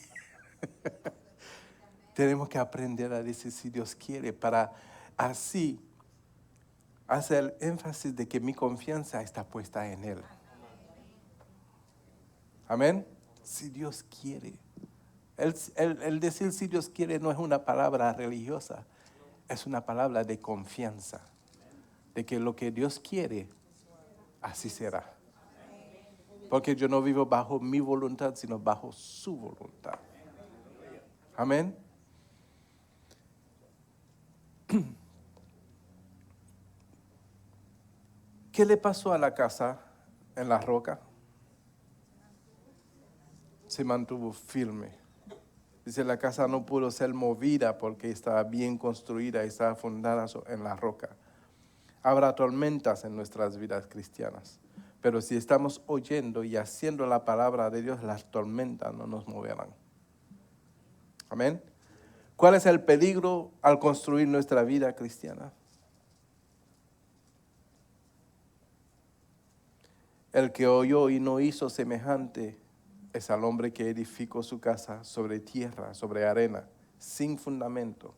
Tenemos que aprender a decir si Dios quiere para así hacer el énfasis de que mi confianza está puesta en Él. Amén. Si Dios quiere. El decir si Dios quiere no es una palabra religiosa, es una palabra de confianza, de que lo que Dios quiere, así será. Porque yo no vivo bajo mi voluntad, sino bajo su voluntad. Amén. ¿Qué le pasó a la casa en la roca? Se mantuvo firme. Dice, la casa no pudo ser movida porque estaba bien construida y estaba fundada en la roca. Habrá tormentas en nuestras vidas cristianas, pero si estamos oyendo y haciendo la palabra de Dios, las tormentas no nos moverán. Amén. ¿Cuál es el peligro al construir nuestra vida cristiana? El que oyó y no hizo semejante es al hombre que edificó su casa sobre tierra, sobre arena, sin fundamento.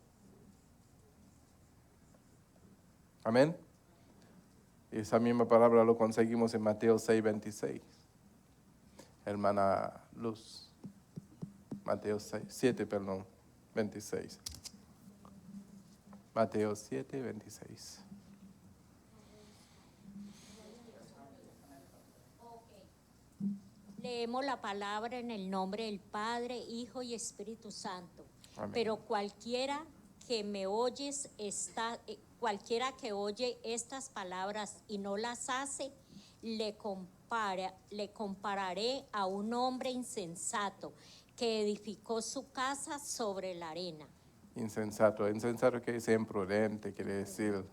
Amén. Y esa misma palabra lo conseguimos en Mateo 6:26. Hermana Luz. Mateo 7:26. Mateo 7:26. Leemos la palabra en el nombre del Padre, Hijo y Espíritu Santo. Amén. Pero cualquiera que oye estas palabras y no las hace, le compararé a un hombre insensato que edificó su casa sobre la arena. Insensato. Insensato quiere decir imprudente, quiere decir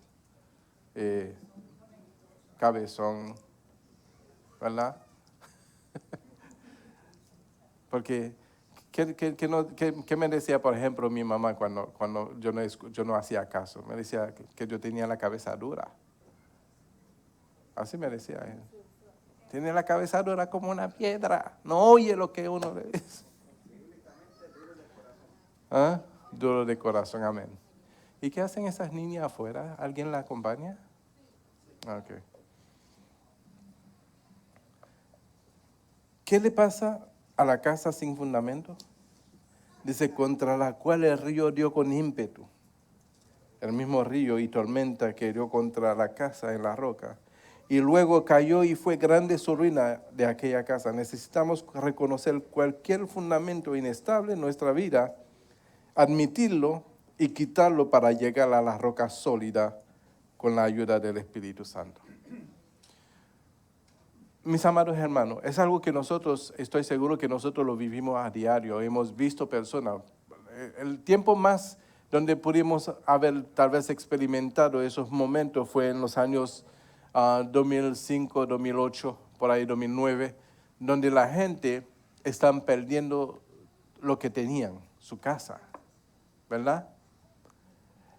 cabezón, ¿verdad? Porque, ¿qué me decía, por ejemplo, mi mamá cuando yo no hacía caso? Me decía que yo tenía la cabeza dura. Así me decía él. Tiene la cabeza dura como una piedra. No oye lo que uno le dice. ¿Ah? Duro de corazón, amén. ¿Y qué hacen esas niñas afuera? ¿Alguien la acompaña? Ok. ¿Qué le pasa a la casa sin fundamento? Dice, contra la cual el río dio con ímpetu. El mismo río y tormenta que dio contra la casa en la roca. Y luego cayó y fue grande su ruina de aquella casa. Necesitamos reconocer cualquier fundamento inestable en nuestra vida, admitirlo y quitarlo para llegar a la roca sólida con la ayuda del Espíritu Santo. Mis amados hermanos, es algo que nosotros, estoy seguro que nosotros lo vivimos a diario, hemos visto personas. El tiempo más donde pudimos haber tal vez experimentado esos momentos fue en los años 2005, 2008, por ahí 2009, donde la gente están perdiendo lo que tenían, su casa, ¿verdad?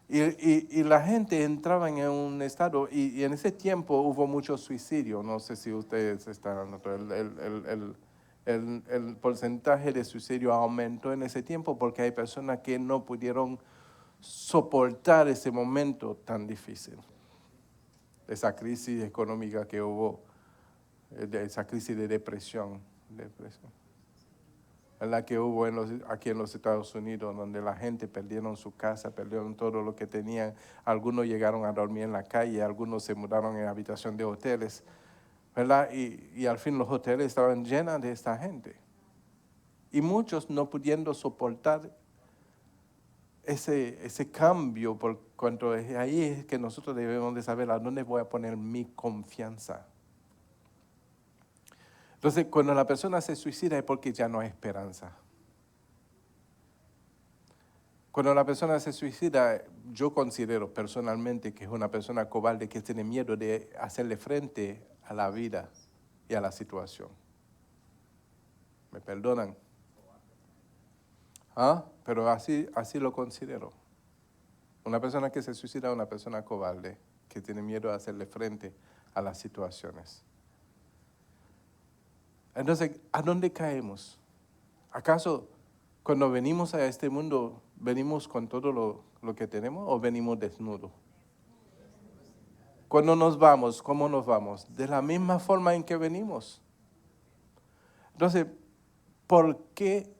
Y la gente entraba en un estado, y en ese tiempo hubo mucho suicidio. No sé si ustedes están notando, el porcentaje de suicidio aumentó en ese tiempo porque hay personas que no pudieron soportar ese momento tan difícil. Esa crisis económica que hubo, esa crisis de depresión. La que hubo aquí en los Estados Unidos, donde la gente perdieron su casa, perdieron todo lo que tenían. Algunos llegaron a dormir en la calle, algunos se mudaron en habitación de hoteles, ¿verdad? Y al fin los hoteles estaban llenos de esta gente. Y muchos no pudiendo soportar ese cambio, por cuanto ahí es que nosotros debemos de saber a dónde voy a poner mi confianza. Entonces, cuando la persona se suicida es porque ya no hay esperanza. Cuando la persona se suicida, yo considero personalmente que es una persona cobarde que tiene miedo de hacerle frente a la vida y a la situación. ¿Me perdonan? Pero así lo considero. Una persona que se suicida es una persona cobarde que tiene miedo de hacerle frente a las situaciones. Entonces, ¿a dónde caemos? ¿Acaso cuando venimos a este mundo, venimos con todo lo que tenemos o venimos desnudos? Cuando nos vamos, ¿cómo nos vamos? De la misma forma en que venimos. Entonces, ¿por qué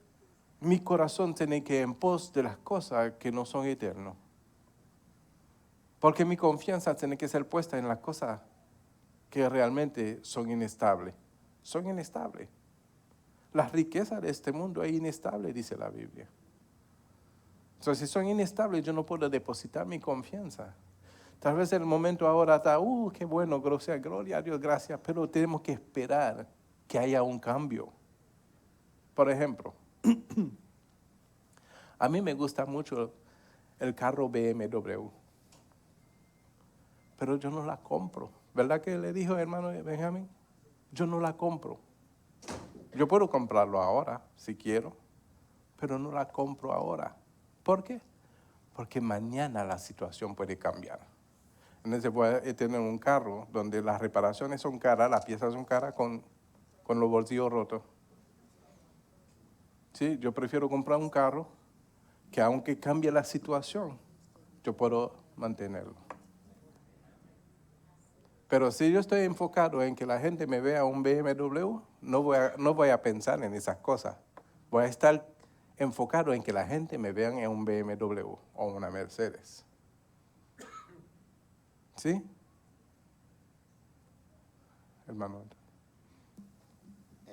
mi corazón tiene que ir en pos de las cosas que no son eternas? Porque mi confianza tiene que ser puesta en las cosas que realmente son inestables. Son inestables. Las riquezas de este mundo es inestable, dice la Biblia. Entonces, si son inestables, yo no puedo depositar mi confianza. Tal vez el momento ahora está, qué bueno, gloria a Dios, gracias, pero tenemos que esperar que haya un cambio. Por ejemplo, a mí me gusta mucho el carro BMW, pero yo no la compro. ¿Verdad que le dijo hermano Benjamín? Yo no la compro. Yo puedo comprarlo ahora, si quiero, pero no la compro ahora. ¿Por qué? Porque mañana la situación puede cambiar. Entonces voy a tener un carro donde las reparaciones son caras, las piezas son caras con los bolsillos rotos. Sí, yo prefiero comprar un carro que aunque cambie la situación, yo puedo mantenerlo. Pero si yo estoy enfocado en que la gente me vea un BMW, no voy a pensar en esas cosas. Voy a estar enfocado en que la gente me vea en un BMW o una Mercedes. ¿Sí? Hermano.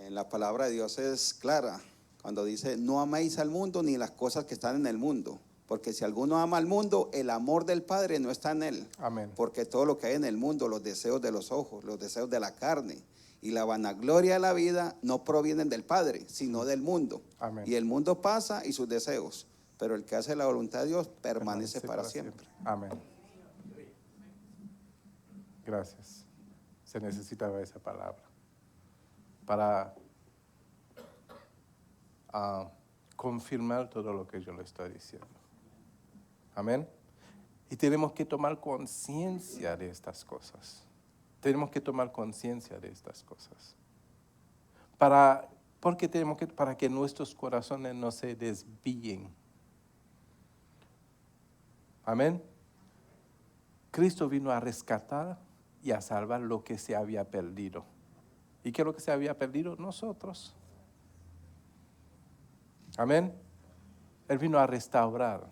La palabra de Dios es clara cuando dice, no améis al mundo ni las cosas que están en el mundo. Porque si alguno ama al mundo, el amor del Padre no está en él. Amén. Porque todo lo que hay en el mundo, los deseos de los ojos, los deseos de la carne y la vanagloria de la vida no provienen del Padre, sino del mundo. Amén. Y el mundo pasa y sus deseos, pero el que hace la voluntad de Dios permanece para siempre. Amén. Gracias. Se necesitaba esa palabra para confirmar todo lo que yo le estoy diciendo. Amén. Y tenemos que tomar conciencia de estas cosas. Tenemos que tomar conciencia de estas cosas. Para que nuestros corazones no se desvíen. Amén. Cristo vino a rescatar y a salvar lo que se había perdido. ¿Y qué es lo que se había perdido? Nosotros. Amén. Él vino a restaurar.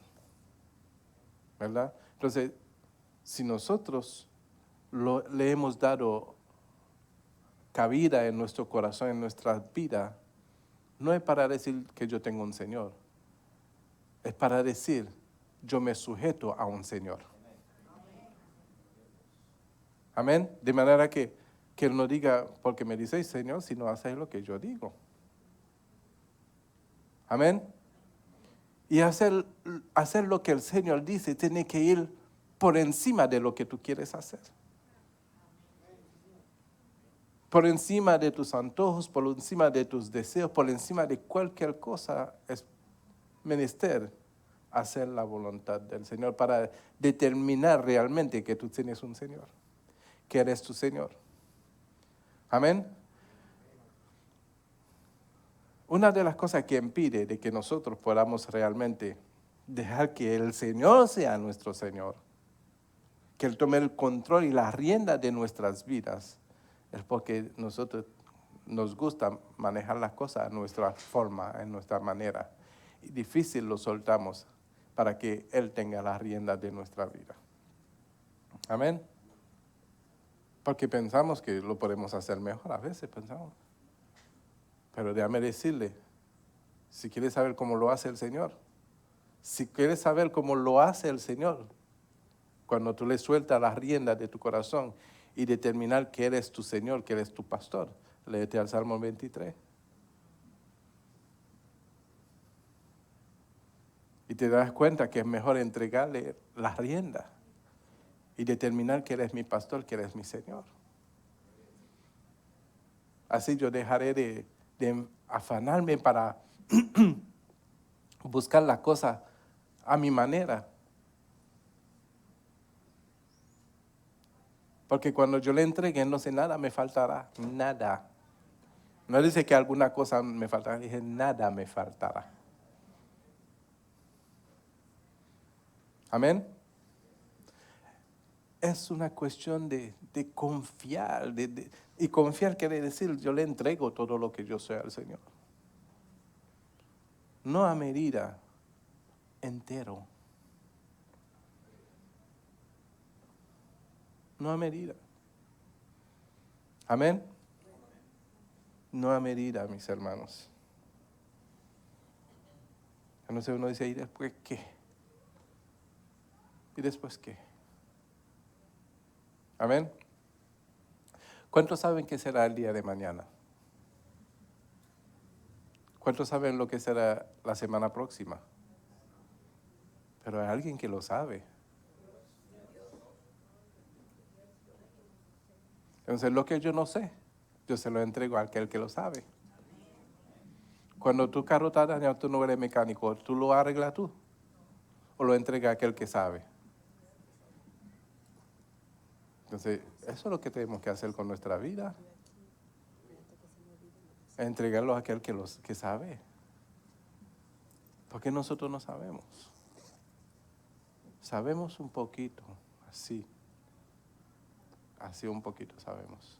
¿Verdad? Entonces, si nosotros le hemos dado cabida en nuestro corazón, en nuestra vida, no es para decir que yo tengo un Señor. Es para decir, yo me sujeto a un Señor. Amén. De manera que Él no diga, porque me dice Señor, si no haces lo que yo digo. Amén. Y hacer lo que el Señor dice tiene que ir por encima de lo que tú quieres hacer. Por encima de tus antojos, por encima de tus deseos, por encima de cualquier cosa, es menester hacer la voluntad del Señor para determinar realmente que tú tienes un Señor, que eres tu Señor. Amén. Una de las cosas que impide de que nosotros podamos realmente dejar que el Señor sea nuestro Señor, que Él tome el control y la rienda de nuestras vidas, es porque nosotros nos gusta manejar las cosas a nuestra forma, en nuestra manera. Y difícil lo soltamos para que Él tenga la rienda de nuestra vida. Amén. Porque pensamos que lo podemos hacer mejor, a veces pensamos. Pero déjame decirle, si quieres saber cómo lo hace el Señor, si quieres saber cómo lo hace el Señor, cuando tú le sueltas las riendas de tu corazón y determinar que eres tu Señor, que eres tu pastor, léete al Salmo 23. Y te das cuenta que es mejor entregarle las riendas y determinar que eres mi pastor, que eres mi Señor. Así yo dejaré de afanarme para buscar las cosas a mi manera. Porque cuando yo le entregue, no sé nada, me faltará, nada. No dice que alguna cosa me faltará, dije nada me faltará. Amén. Es una cuestión de confiar. Y confiar quiere decir, yo le entrego todo lo que yo soy al Señor. No a medida, entero. No a medida. Amén. No a medida, mis hermanos. Entonces uno dice, ¿y después qué? ¿Y después qué? Amén. ¿Cuántos saben qué será el día de mañana? ¿Cuántos saben lo que será la semana próxima? Pero hay alguien que lo sabe. Entonces, lo que yo no sé, yo se lo entrego a aquel que lo sabe. Cuando tu carro está dañado, tú no eres mecánico, ¿tú lo arreglas tú? ¿O lo entregas a aquel que sabe? Entonces, eso es lo que tenemos que hacer con nuestra vida. Entregarlo a aquel que sabe. Porque nosotros no sabemos. Sabemos un poquito, así. Así un poquito sabemos.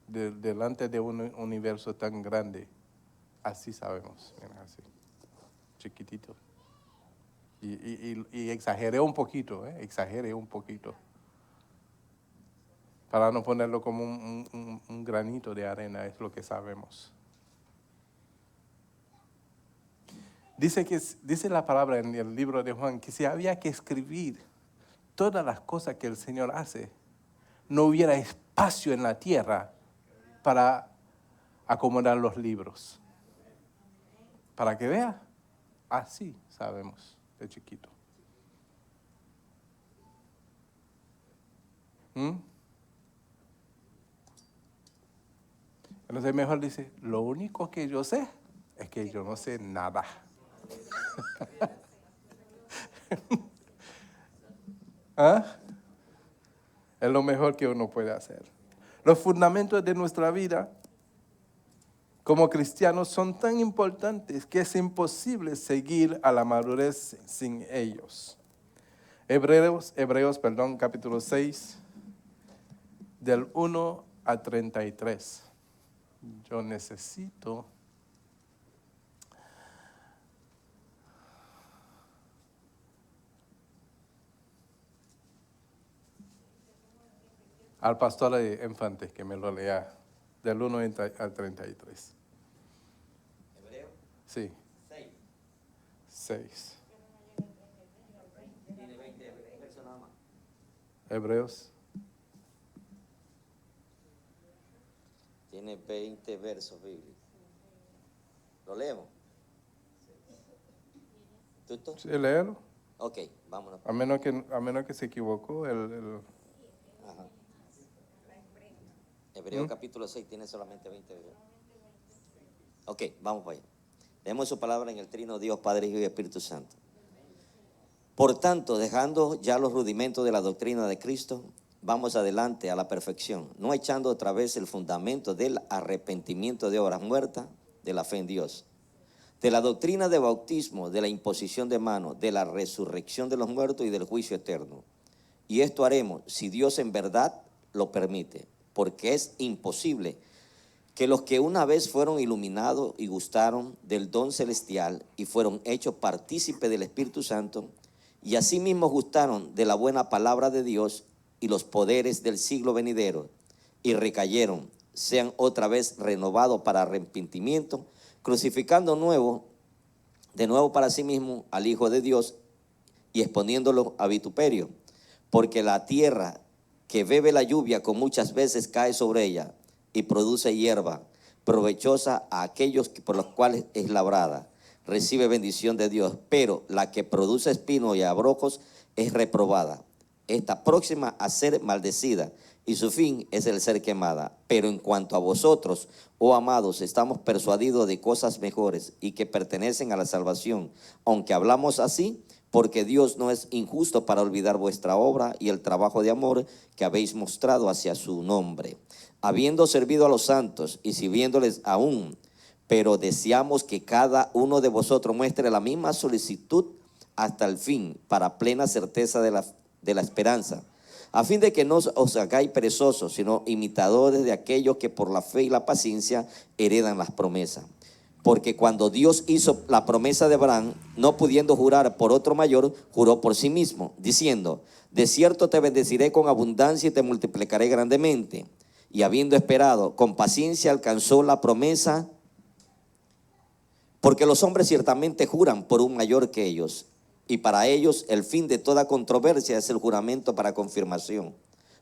Delante de un universo tan grande, así sabemos. Mira, así. Chiquitito. Y exageré un poquito, exageré un poquito. Para no ponerlo como un granito de arena, es lo que sabemos. Dice la palabra en el libro de Juan que si había que escribir todas las cosas que el Señor hace, no hubiera espacio en la tierra para acomodar los libros. Para que vea, así sabemos de chiquito. Entonces mejor dice, lo único que yo sé es que yo no sé nada. ¿Ah? Es lo mejor que uno puede hacer. Los fundamentos de nuestra vida como cristianos son tan importantes que es imposible seguir a la madurez sin ellos. Hebreos, capítulo 6, del 1 a 33. Yo necesito al pastor de Infantes que me lo lea del 1 al 33. ¿Hebreo? Sí. 6. 6. Tiene 20 versos nada más. Hebreos. Tiene 20 versos bíblicos. ¿Lo leemos? ¿Tuto? Sí, léelo. Ok, vámonos. A menos que se equivocó Ajá. Hebreo capítulo 6 tiene solamente 20 versos. Ok, vamos para allá. Leemos su palabra en el trino Dios, Padre, Hijo y Espíritu Santo. Por tanto, dejando ya los rudimentos de la doctrina de Cristo, vamos adelante a la perfección, no echando otra vez el fundamento del arrepentimiento de obras muertas, de la fe en Dios, de la doctrina de bautismo, de la imposición de manos, de la resurrección de los muertos y del juicio eterno. Y esto haremos si Dios en verdad lo permite, porque es imposible que los que una vez fueron iluminados y gustaron del don celestial y fueron hechos partícipes del Espíritu Santo, y asimismo gustaron de la buena palabra de Dios y los poderes del siglo venidero, y recayeron, sean otra vez renovados para arrepentimiento, crucificando de nuevo para sí mismo al Hijo de Dios y exponiéndolo a vituperio, porque la tierra que bebe la lluvia con muchas veces cae sobre ella y produce hierba provechosa a aquellos por los cuales es labrada, recibe bendición de Dios, pero la que produce espinos y abrojos es reprobada, está próxima a ser maldecida, y su fin es el ser quemada. Pero en cuanto a vosotros, oh amados, estamos persuadidos de cosas mejores y que pertenecen a la salvación, aunque hablamos así, porque Dios no es injusto para olvidar vuestra obra y el trabajo de amor que habéis mostrado hacia su nombre, habiendo servido a los santos y sirviéndoles aún, pero deseamos que cada uno de vosotros muestre la misma solicitud hasta el fin, para plena certeza de la esperanza, a fin de que no os hagáis perezosos, sino imitadores de aquellos que por la fe y la paciencia heredan las promesas. Porque cuando Dios hizo la promesa de Abraham, no pudiendo jurar por otro mayor, juró por sí mismo, diciendo: de cierto te bendeciré con abundancia y te multiplicaré grandemente. Y habiendo esperado, con paciencia alcanzó la promesa, porque los hombres ciertamente juran por un mayor que ellos, y para ellos el fin de toda controversia es el juramento para confirmación.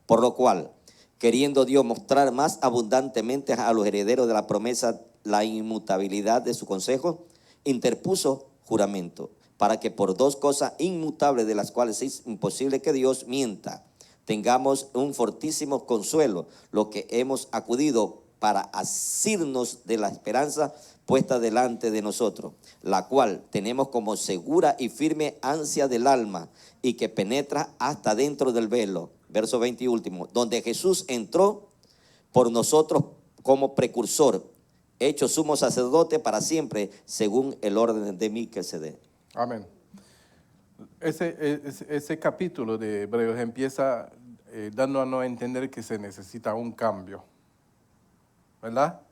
Por lo cual, queriendo Dios mostrar más abundantemente a los herederos de la promesa la inmutabilidad de su consejo, interpuso juramento, para que por dos cosas inmutables, de las cuales es imposible que Dios mienta, tengamos un fortísimo consuelo, lo que hemos acudido para asirnos de la esperanza puesta delante de nosotros, la cual tenemos como segura y firme ansia del alma, y que penetra hasta dentro del velo, verso 20 y último, donde Jesús entró por nosotros como precursor, hecho sumo sacerdote para siempre, según el orden de Melquisedec. Amén. Ese capítulo de Hebreos empieza dándonos a entender que se necesita un cambio, ¿verdad?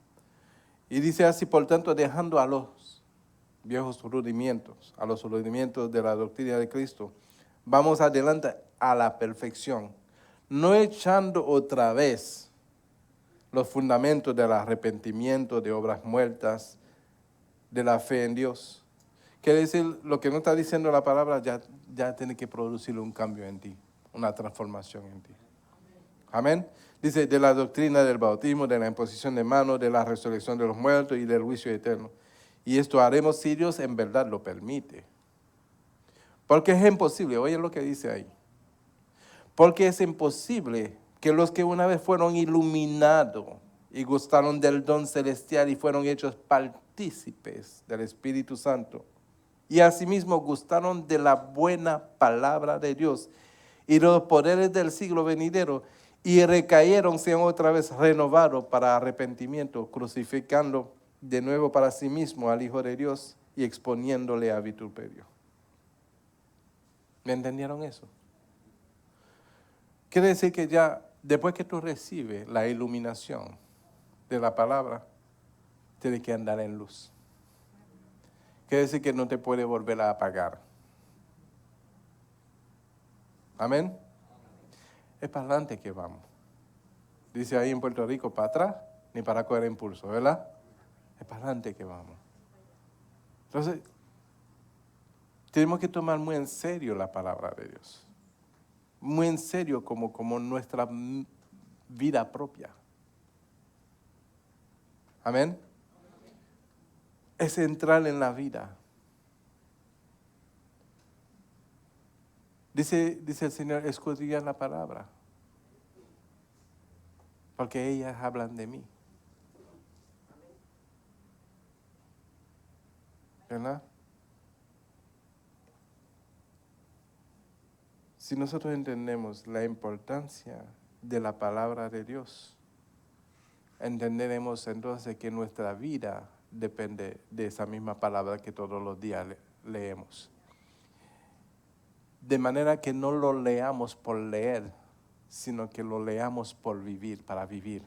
Y dice así: por tanto, dejando a los viejos rudimentos, a los rudimentos de la doctrina de Cristo, vamos adelante a la perfección, no echando otra vez los fundamentos del arrepentimiento, de obras muertas, de la fe en Dios, Quiere decir, lo que no está diciendo la palabra ya tiene que producir un cambio en ti, una transformación en ti. Amén. Dice, de la doctrina del bautismo, de la imposición de manos, de la resurrección de los muertos y del juicio eterno. Y esto haremos si Dios en verdad lo permite. Porque es imposible, oye lo que dice ahí. Porque es imposible que los que una vez fueron iluminados y gustaron del don celestial y fueron hechos partícipes del Espíritu Santo, y asimismo gustaron de la buena palabra de Dios y los poderes del siglo venidero, y recayeron, sean otra vez renovados para arrepentimiento, crucificando de nuevo para sí mismo al Hijo de Dios y exponiéndole a vituperio. ¿Me entendieron eso? Quiere decir que ya, después que tú recibes la iluminación de la palabra, tienes que andar en luz. Quiere decir que no te puede volver a apagar. Amén. Es para adelante que vamos. Dice ahí en Puerto Rico, para atrás, ni para coger impulso, ¿verdad? Es para adelante que vamos. Entonces, tenemos que tomar muy en serio la palabra de Dios. Muy en serio como nuestra vida propia. Amén. Es central en la vida. Dice el Señor, escudriñad la palabra, porque ellas hablan de mí. ¿Verdad? Si nosotros entendemos la importancia de la palabra de Dios, entenderemos entonces que nuestra vida depende de esa misma palabra que todos los días leemos. De manera que no lo leamos por leer, sino que lo leamos por vivir, para vivir.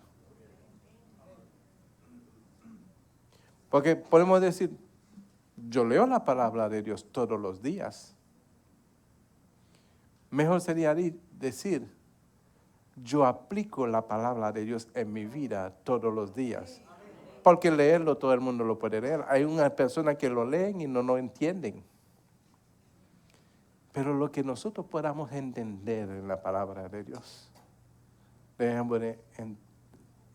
Porque podemos decir, yo leo la palabra de Dios todos los días. Mejor sería decir, yo aplico la palabra de Dios en mi vida todos los días. Porque leerlo todo el mundo lo puede leer. Hay unas personas que lo leen y no lo entienden. Pero lo que nosotros podamos entender en la palabra de Dios, debemos de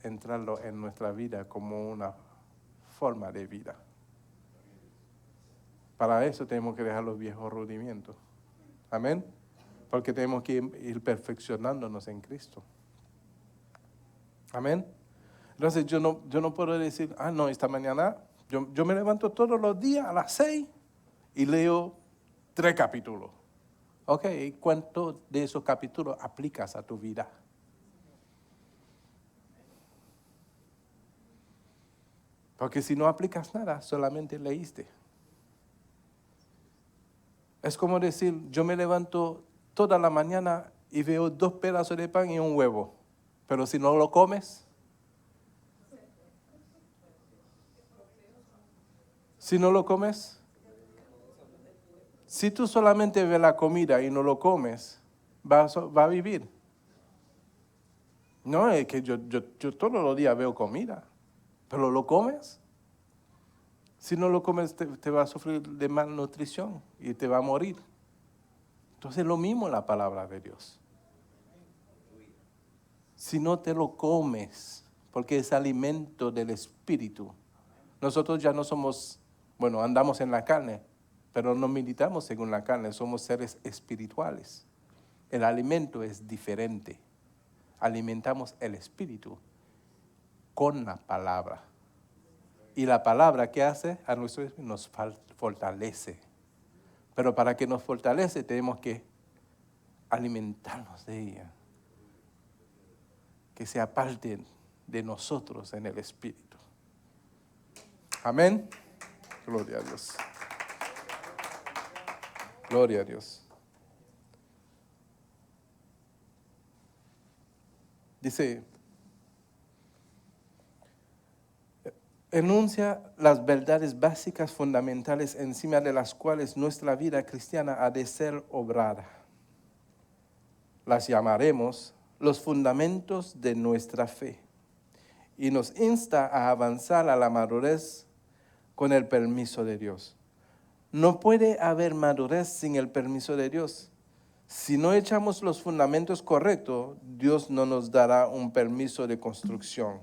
entrarlo en nuestra vida como una forma de vida. Para eso tenemos que dejar los viejos rudimentos. Amén. Porque tenemos que ir perfeccionándonos en Cristo. Amén. Entonces yo no puedo decir, no, esta mañana yo me levanto todos los días a las 6 y leo 3 capítulos. Ok, ¿cuántos de esos capítulos aplicas a tu vida? Porque si no aplicas nada, solamente leíste. Es como decir, yo me levanto toda la mañana y veo 2 pedazos de pan y un huevo. Pero si no lo comes, si tú solamente ves la comida y no lo comes, va a vivir. No, es que yo todos los días veo comida, pero lo comes. Si no lo comes, te va a sufrir de malnutrición y te va a morir. Entonces lo mismo la palabra de Dios. Si no te lo comes, porque es alimento del Espíritu. Nosotros ya no somos, andamos en la carne, pero no militamos según la carne, somos seres espirituales. El alimento es diferente. Alimentamos el Espíritu con la palabra. Y la palabra, ¿qué hace? A nuestro espíritu nos fortalece. Pero para que nos fortalece tenemos que alimentarnos de ella. Que sea parte de nosotros en el Espíritu. Amén. Gloria a Dios. Gloria a Dios. Dice, enuncia las verdades básicas fundamentales encima de las cuales nuestra vida cristiana ha de ser obrada. Las llamaremos los fundamentos de nuestra fe y nos insta a avanzar a la madurez con el permiso de Dios. No puede haber madurez sin el permiso de Dios. Si no echamos los fundamentos correctos, Dios no nos dará un permiso de construcción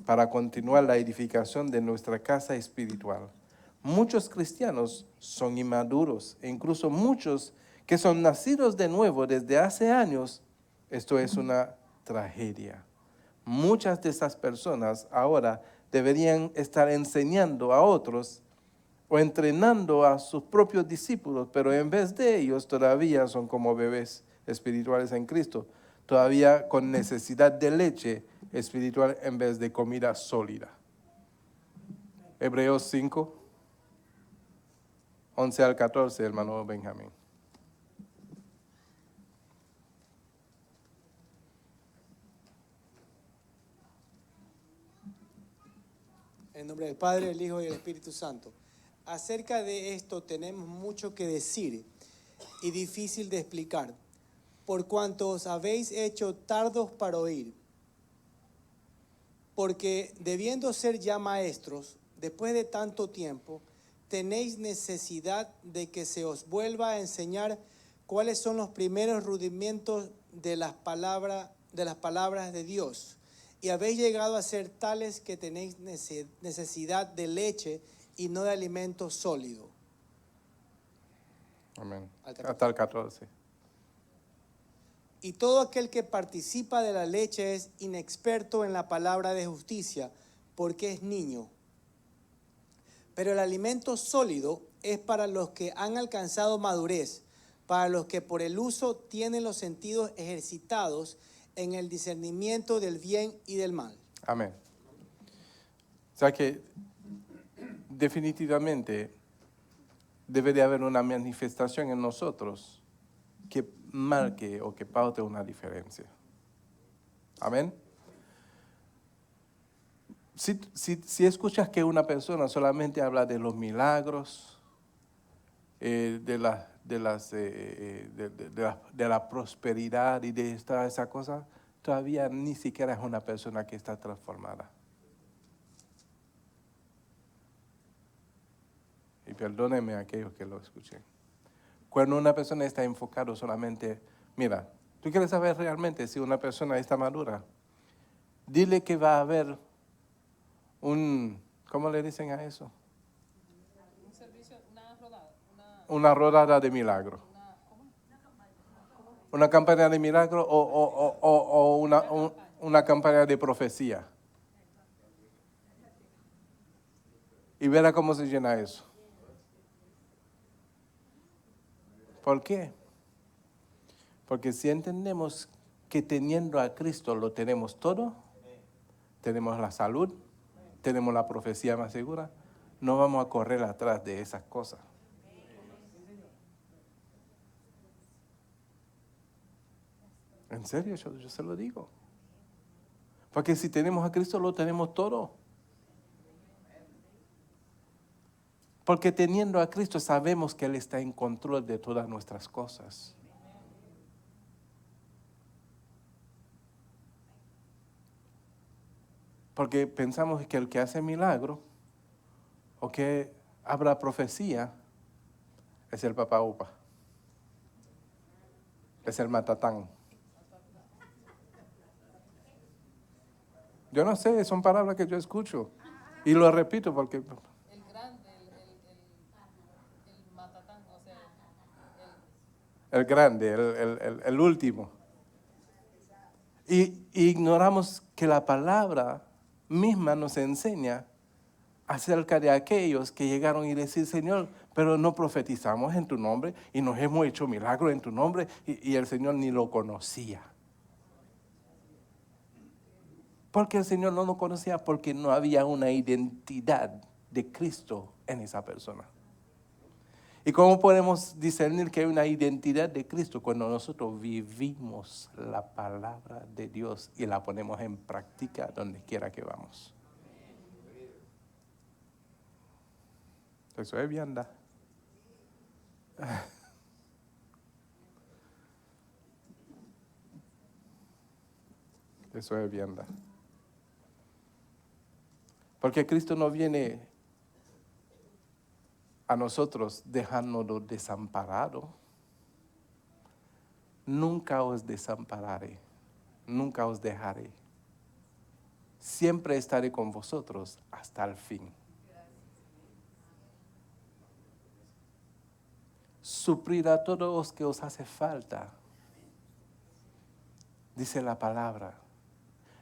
para continuar la edificación de nuestra casa espiritual. Muchos cristianos son inmaduros, e incluso muchos que son nacidos de nuevo desde hace años. Esto es una tragedia. Muchas de esas personas ahora deberían estar enseñando a otros o entrenando a sus propios discípulos, pero en vez de ellos todavía son como bebés espirituales en Cristo, todavía con necesidad de leche espiritual en vez de comida sólida. Hebreos 5, 11 al 14, hermano Benjamín. En nombre del Padre, del Hijo y del Espíritu Santo. Acerca de esto tenemos mucho que decir y difícil de explicar, por cuanto os habéis hecho tardos para oír. Porque debiendo ser ya maestros, después de tanto tiempo, tenéis necesidad de que se os vuelva a enseñar cuáles son los primeros rudimentos de las palabras de Dios. Y habéis llegado a ser tales que tenéis necesidad de leche y no de alimento sólido. Amén. Hasta el 14. Y todo aquel que participa de la leche es inexperto en la palabra de justicia, porque es niño. Pero el alimento sólido es para los que han alcanzado madurez, para los que por el uso tienen los sentidos ejercitados en el discernimiento del bien y del mal. Amén. O sea que definitivamente debe de haber una manifestación en nosotros que marque o que paute una diferencia. Amén. Si escuchas que una persona solamente habla de los milagros, de la prosperidad y de esa cosa, todavía ni siquiera es una persona que está transformada. Y perdónenme a aquellos que lo escuchen. Cuando una persona está enfocada solamente, mira, tú quieres saber realmente si una persona está madura, dile que va a haber ¿cómo le dicen a eso? Un servicio, una rodada. Una rodada de milagro. Una campaña de milagro o una campaña de profecía. Y verá cómo se llena eso. ¿Por qué? Porque si entendemos que teniendo a Cristo lo tenemos todo, tenemos la salud, tenemos la profecía más segura, no vamos a correr atrás de esas cosas. En serio, yo se lo digo. Porque si tenemos a Cristo lo tenemos todo. Porque teniendo a Cristo sabemos que Él está en control de todas nuestras cosas. Porque pensamos que el que hace milagro o que habla profecía es el papá upa. Es el matatán. Yo no sé, son palabras que yo escucho. Y lo repito porque... El grande, el matatán, o sea, el grande, el último. Y ignoramos que la palabra misma nos enseña acerca de aquellos que llegaron y decir, Señor, pero no profetizamos en tu nombre y nos hemos hecho milagros en tu nombre y el Señor ni lo conocía. Porque el Señor no lo conocía porque no había una identidad de Cristo en esa persona. ¿Y cómo podemos discernir que hay una identidad de Cristo? Cuando nosotros vivimos la palabra de Dios y la ponemos en práctica donde quiera que vamos. Eso es vianda. Eso es vianda. Porque Cristo no viene a nosotros dejándonos desamparados. Nunca os desampararé, nunca os dejaré. Siempre estaré con vosotros hasta el fin. Suplirá todo lo que os hace falta, dice la palabra.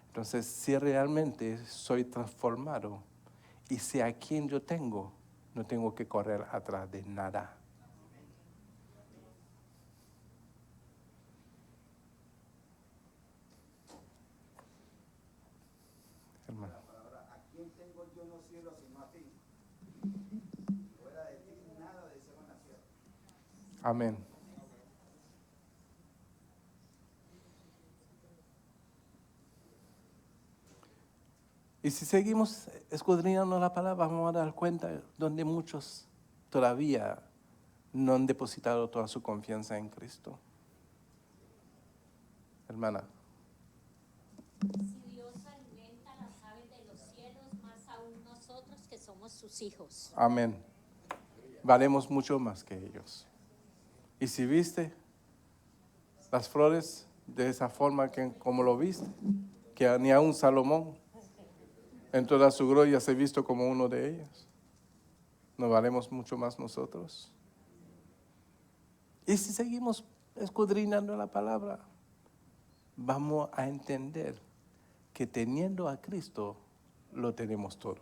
Entonces, si realmente soy transformado y sé a quién yo tengo, no tengo que correr atrás de nada. Hermano. ¿A quién tengo yo en los cielos sino a ti? Fuera de ti nada deseo en la tierra. Amén. Y si seguimos escudriñando la palabra, vamos a dar cuenta donde muchos todavía no han depositado toda su confianza en Cristo. Hermana. Si Dios alimenta las aves de los cielos, más aún nosotros que somos sus hijos. Amén. Valemos mucho más que ellos. Y si viste las flores de esa forma que como lo viste, que ni aun Salomón en toda su gloria se ha visto como uno de ellos, ¿no valemos mucho más nosotros? Y si seguimos escudriñando la palabra, vamos a entender que teniendo a Cristo lo tenemos todo.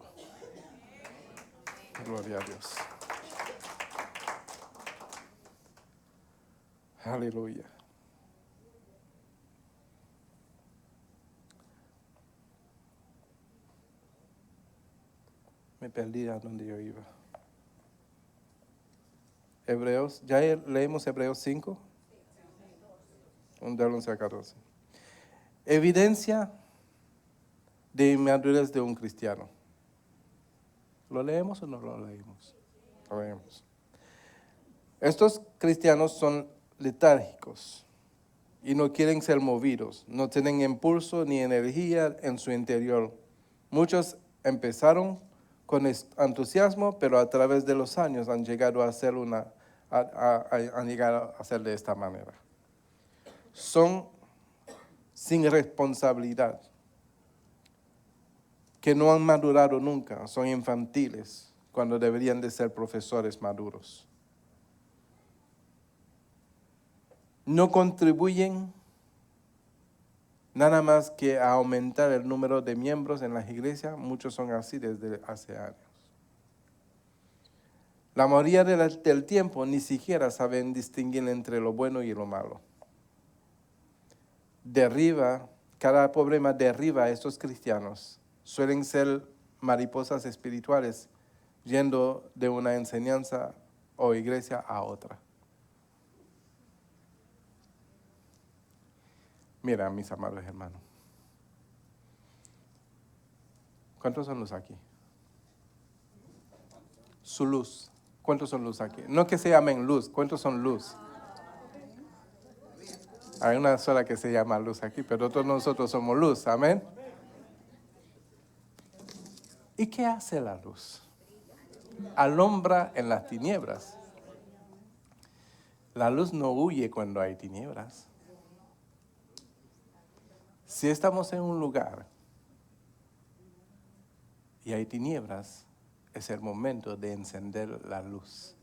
Gloria a Dios. Aleluya. Me perdí a donde yo iba. Hebreos, ¿ya leímos Hebreos 5? Del 11 a 14. Evidencia de inmadurez de un cristiano. ¿Lo leemos o no lo leemos? Lo leemos. Estos cristianos son letárgicos y no quieren ser movidos, no tienen impulso ni energía en su interior. Muchos empezaron con entusiasmo, pero a través de los años han llegado a hacer han llegado a hacer de esta manera. Son sin responsabilidad, que no han madurado nunca, son infantiles cuando deberían de ser profesores maduros. No contribuyen nada más que a aumentar el número de miembros en las iglesias. Muchos son así desde hace años. La mayoría del tiempo ni siquiera saben distinguir entre lo bueno y lo malo. Cada problema derriba a estos cristianos. Suelen ser mariposas espirituales yendo de una enseñanza o iglesia a otra. Mira, mis amados hermanos. ¿Cuántos son luz aquí? Su luz. ¿Cuántos son luz aquí? No que se llamen luz. ¿Cuántos son luz? Hay una sola que se llama luz aquí, pero todos nosotros somos luz. Amén. ¿Y qué hace la luz? Alumbra en las tinieblas. La luz no huye cuando hay tinieblas. Si estamos en un lugar y hay tinieblas, es el momento de encender la luz,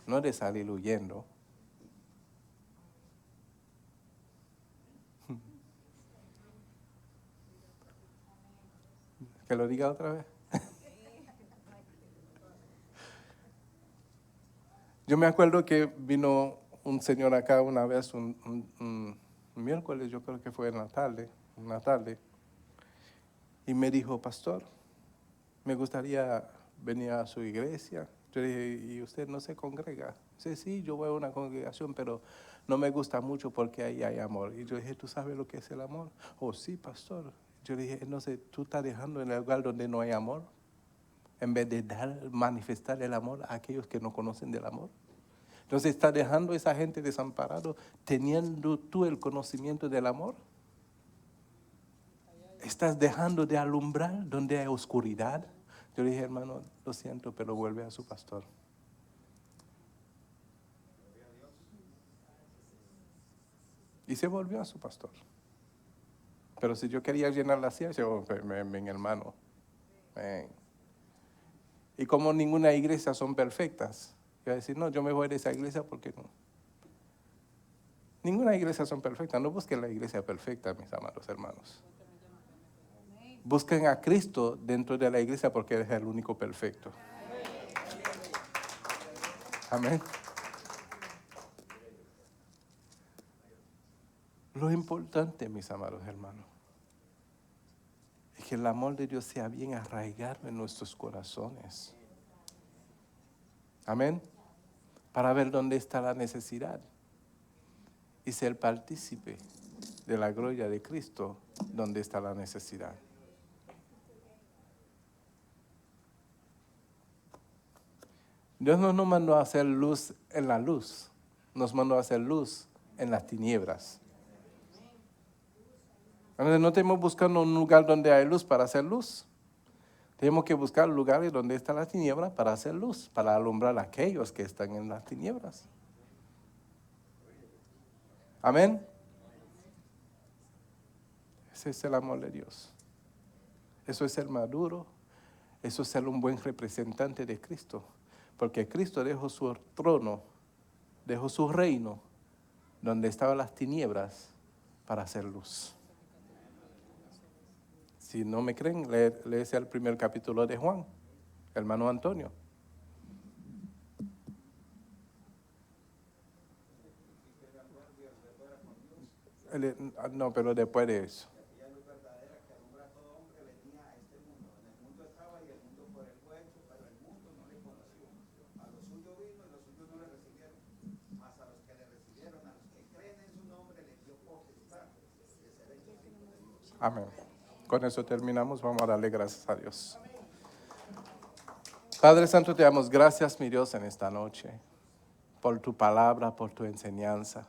no de salir huyendo. ¿Que lo diga otra vez? Yo me acuerdo que vino un señor acá una vez, un miércoles, yo creo que fue una tarde, y me dijo, pastor, me gustaría venir a su iglesia. Yo dije, ¿y usted no se congrega? Dice, sí, yo voy a una congregación, pero no me gusta mucho porque ahí hay amor. Y yo dije, ¿tú sabes lo que es el amor? Oh, sí, pastor. Yo dije, no sé, ¿tú estás dejando en el lugar donde no hay amor? En vez de manifestar el amor a aquellos que no conocen del amor. Entonces, ¿estás dejando a esa gente desamparado teniendo tú el conocimiento del amor? ¿Estás dejando de alumbrar donde hay oscuridad? Yo le dije, hermano, lo siento, pero vuelve a su pastor. Y se volvió a su pastor. Pero si yo quería llenar la silla, yo, ven, hermano. Ven. Y como ninguna iglesia son perfectas, yo voy a decir, no, yo me voy de esa iglesia porque no. Ninguna iglesia son perfectas. No busquen la iglesia perfecta, mis amados hermanos. Busquen a Cristo dentro de la iglesia porque Él es el único perfecto. Amén. Lo importante, mis amados hermanos, es que el amor de Dios sea bien arraigado en nuestros corazones. Amén. Para ver dónde está la necesidad y ser partícipe de la gloria de Cristo donde está la necesidad. Dios no nos mandó a hacer luz en la luz, nos mandó a hacer luz en las tinieblas. Entonces no tenemos buscando un lugar donde hay luz para hacer luz. Tenemos que buscar lugares donde está la tiniebla para hacer luz, para alumbrar a aquellos que están en las tinieblas. Amén. Ese es el amor de Dios. Eso es ser maduro. Eso es ser un buen representante de Cristo. Porque Cristo dejó su trono, dejó su reino, donde estaban las tinieblas, para hacer luz. Si no me creen, léese el primer capítulo de Juan, hermano Antonio. No, pero después de eso. Amén. Con eso terminamos. Vamos a darle gracias a Dios. Padre Santo, te damos gracias, mi Dios, en esta noche, por tu palabra, por tu enseñanza.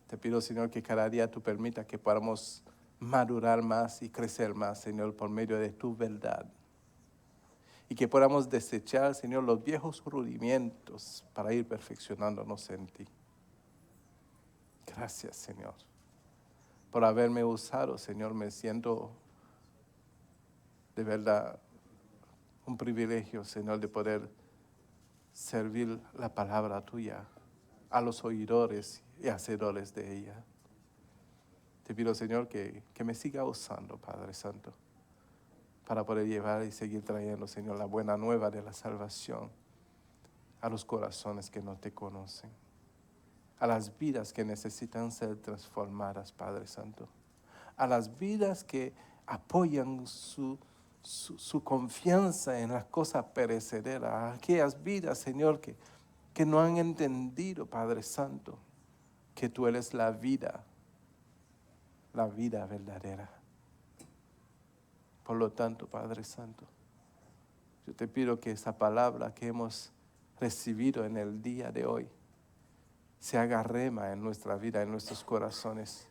Te pido, Señor, que cada día tú permitas que podamos madurar más y crecer más, Señor, por medio de tu verdad. Y que podamos desechar, Señor, los viejos rudimentos para ir perfeccionándonos en ti. Gracias, Señor, por haberme usado, Señor. Me siento de verdad un privilegio, Señor, de poder servir la palabra tuya a los oidores y hacedores de ella. Te pido, Señor, que me siga usando, Padre Santo, para poder llevar y seguir trayendo, Señor, la buena nueva de la salvación a los corazones que no te conocen, a las vidas que necesitan ser transformadas, Padre Santo, a las vidas que apoyan su confianza en las cosas perecederas, a aquellas vidas, Señor, que no han entendido, Padre Santo, que tú eres la vida verdadera. Por lo tanto, Padre Santo, yo te pido que esa palabra que hemos recibido en el día de hoy se haga rema en nuestra vida, en nuestros corazones,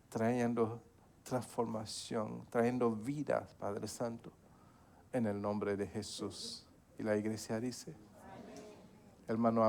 trayendo transformación, trayendo vida, Padre Santo, en el nombre de Jesús. Y la iglesia dice, hermano,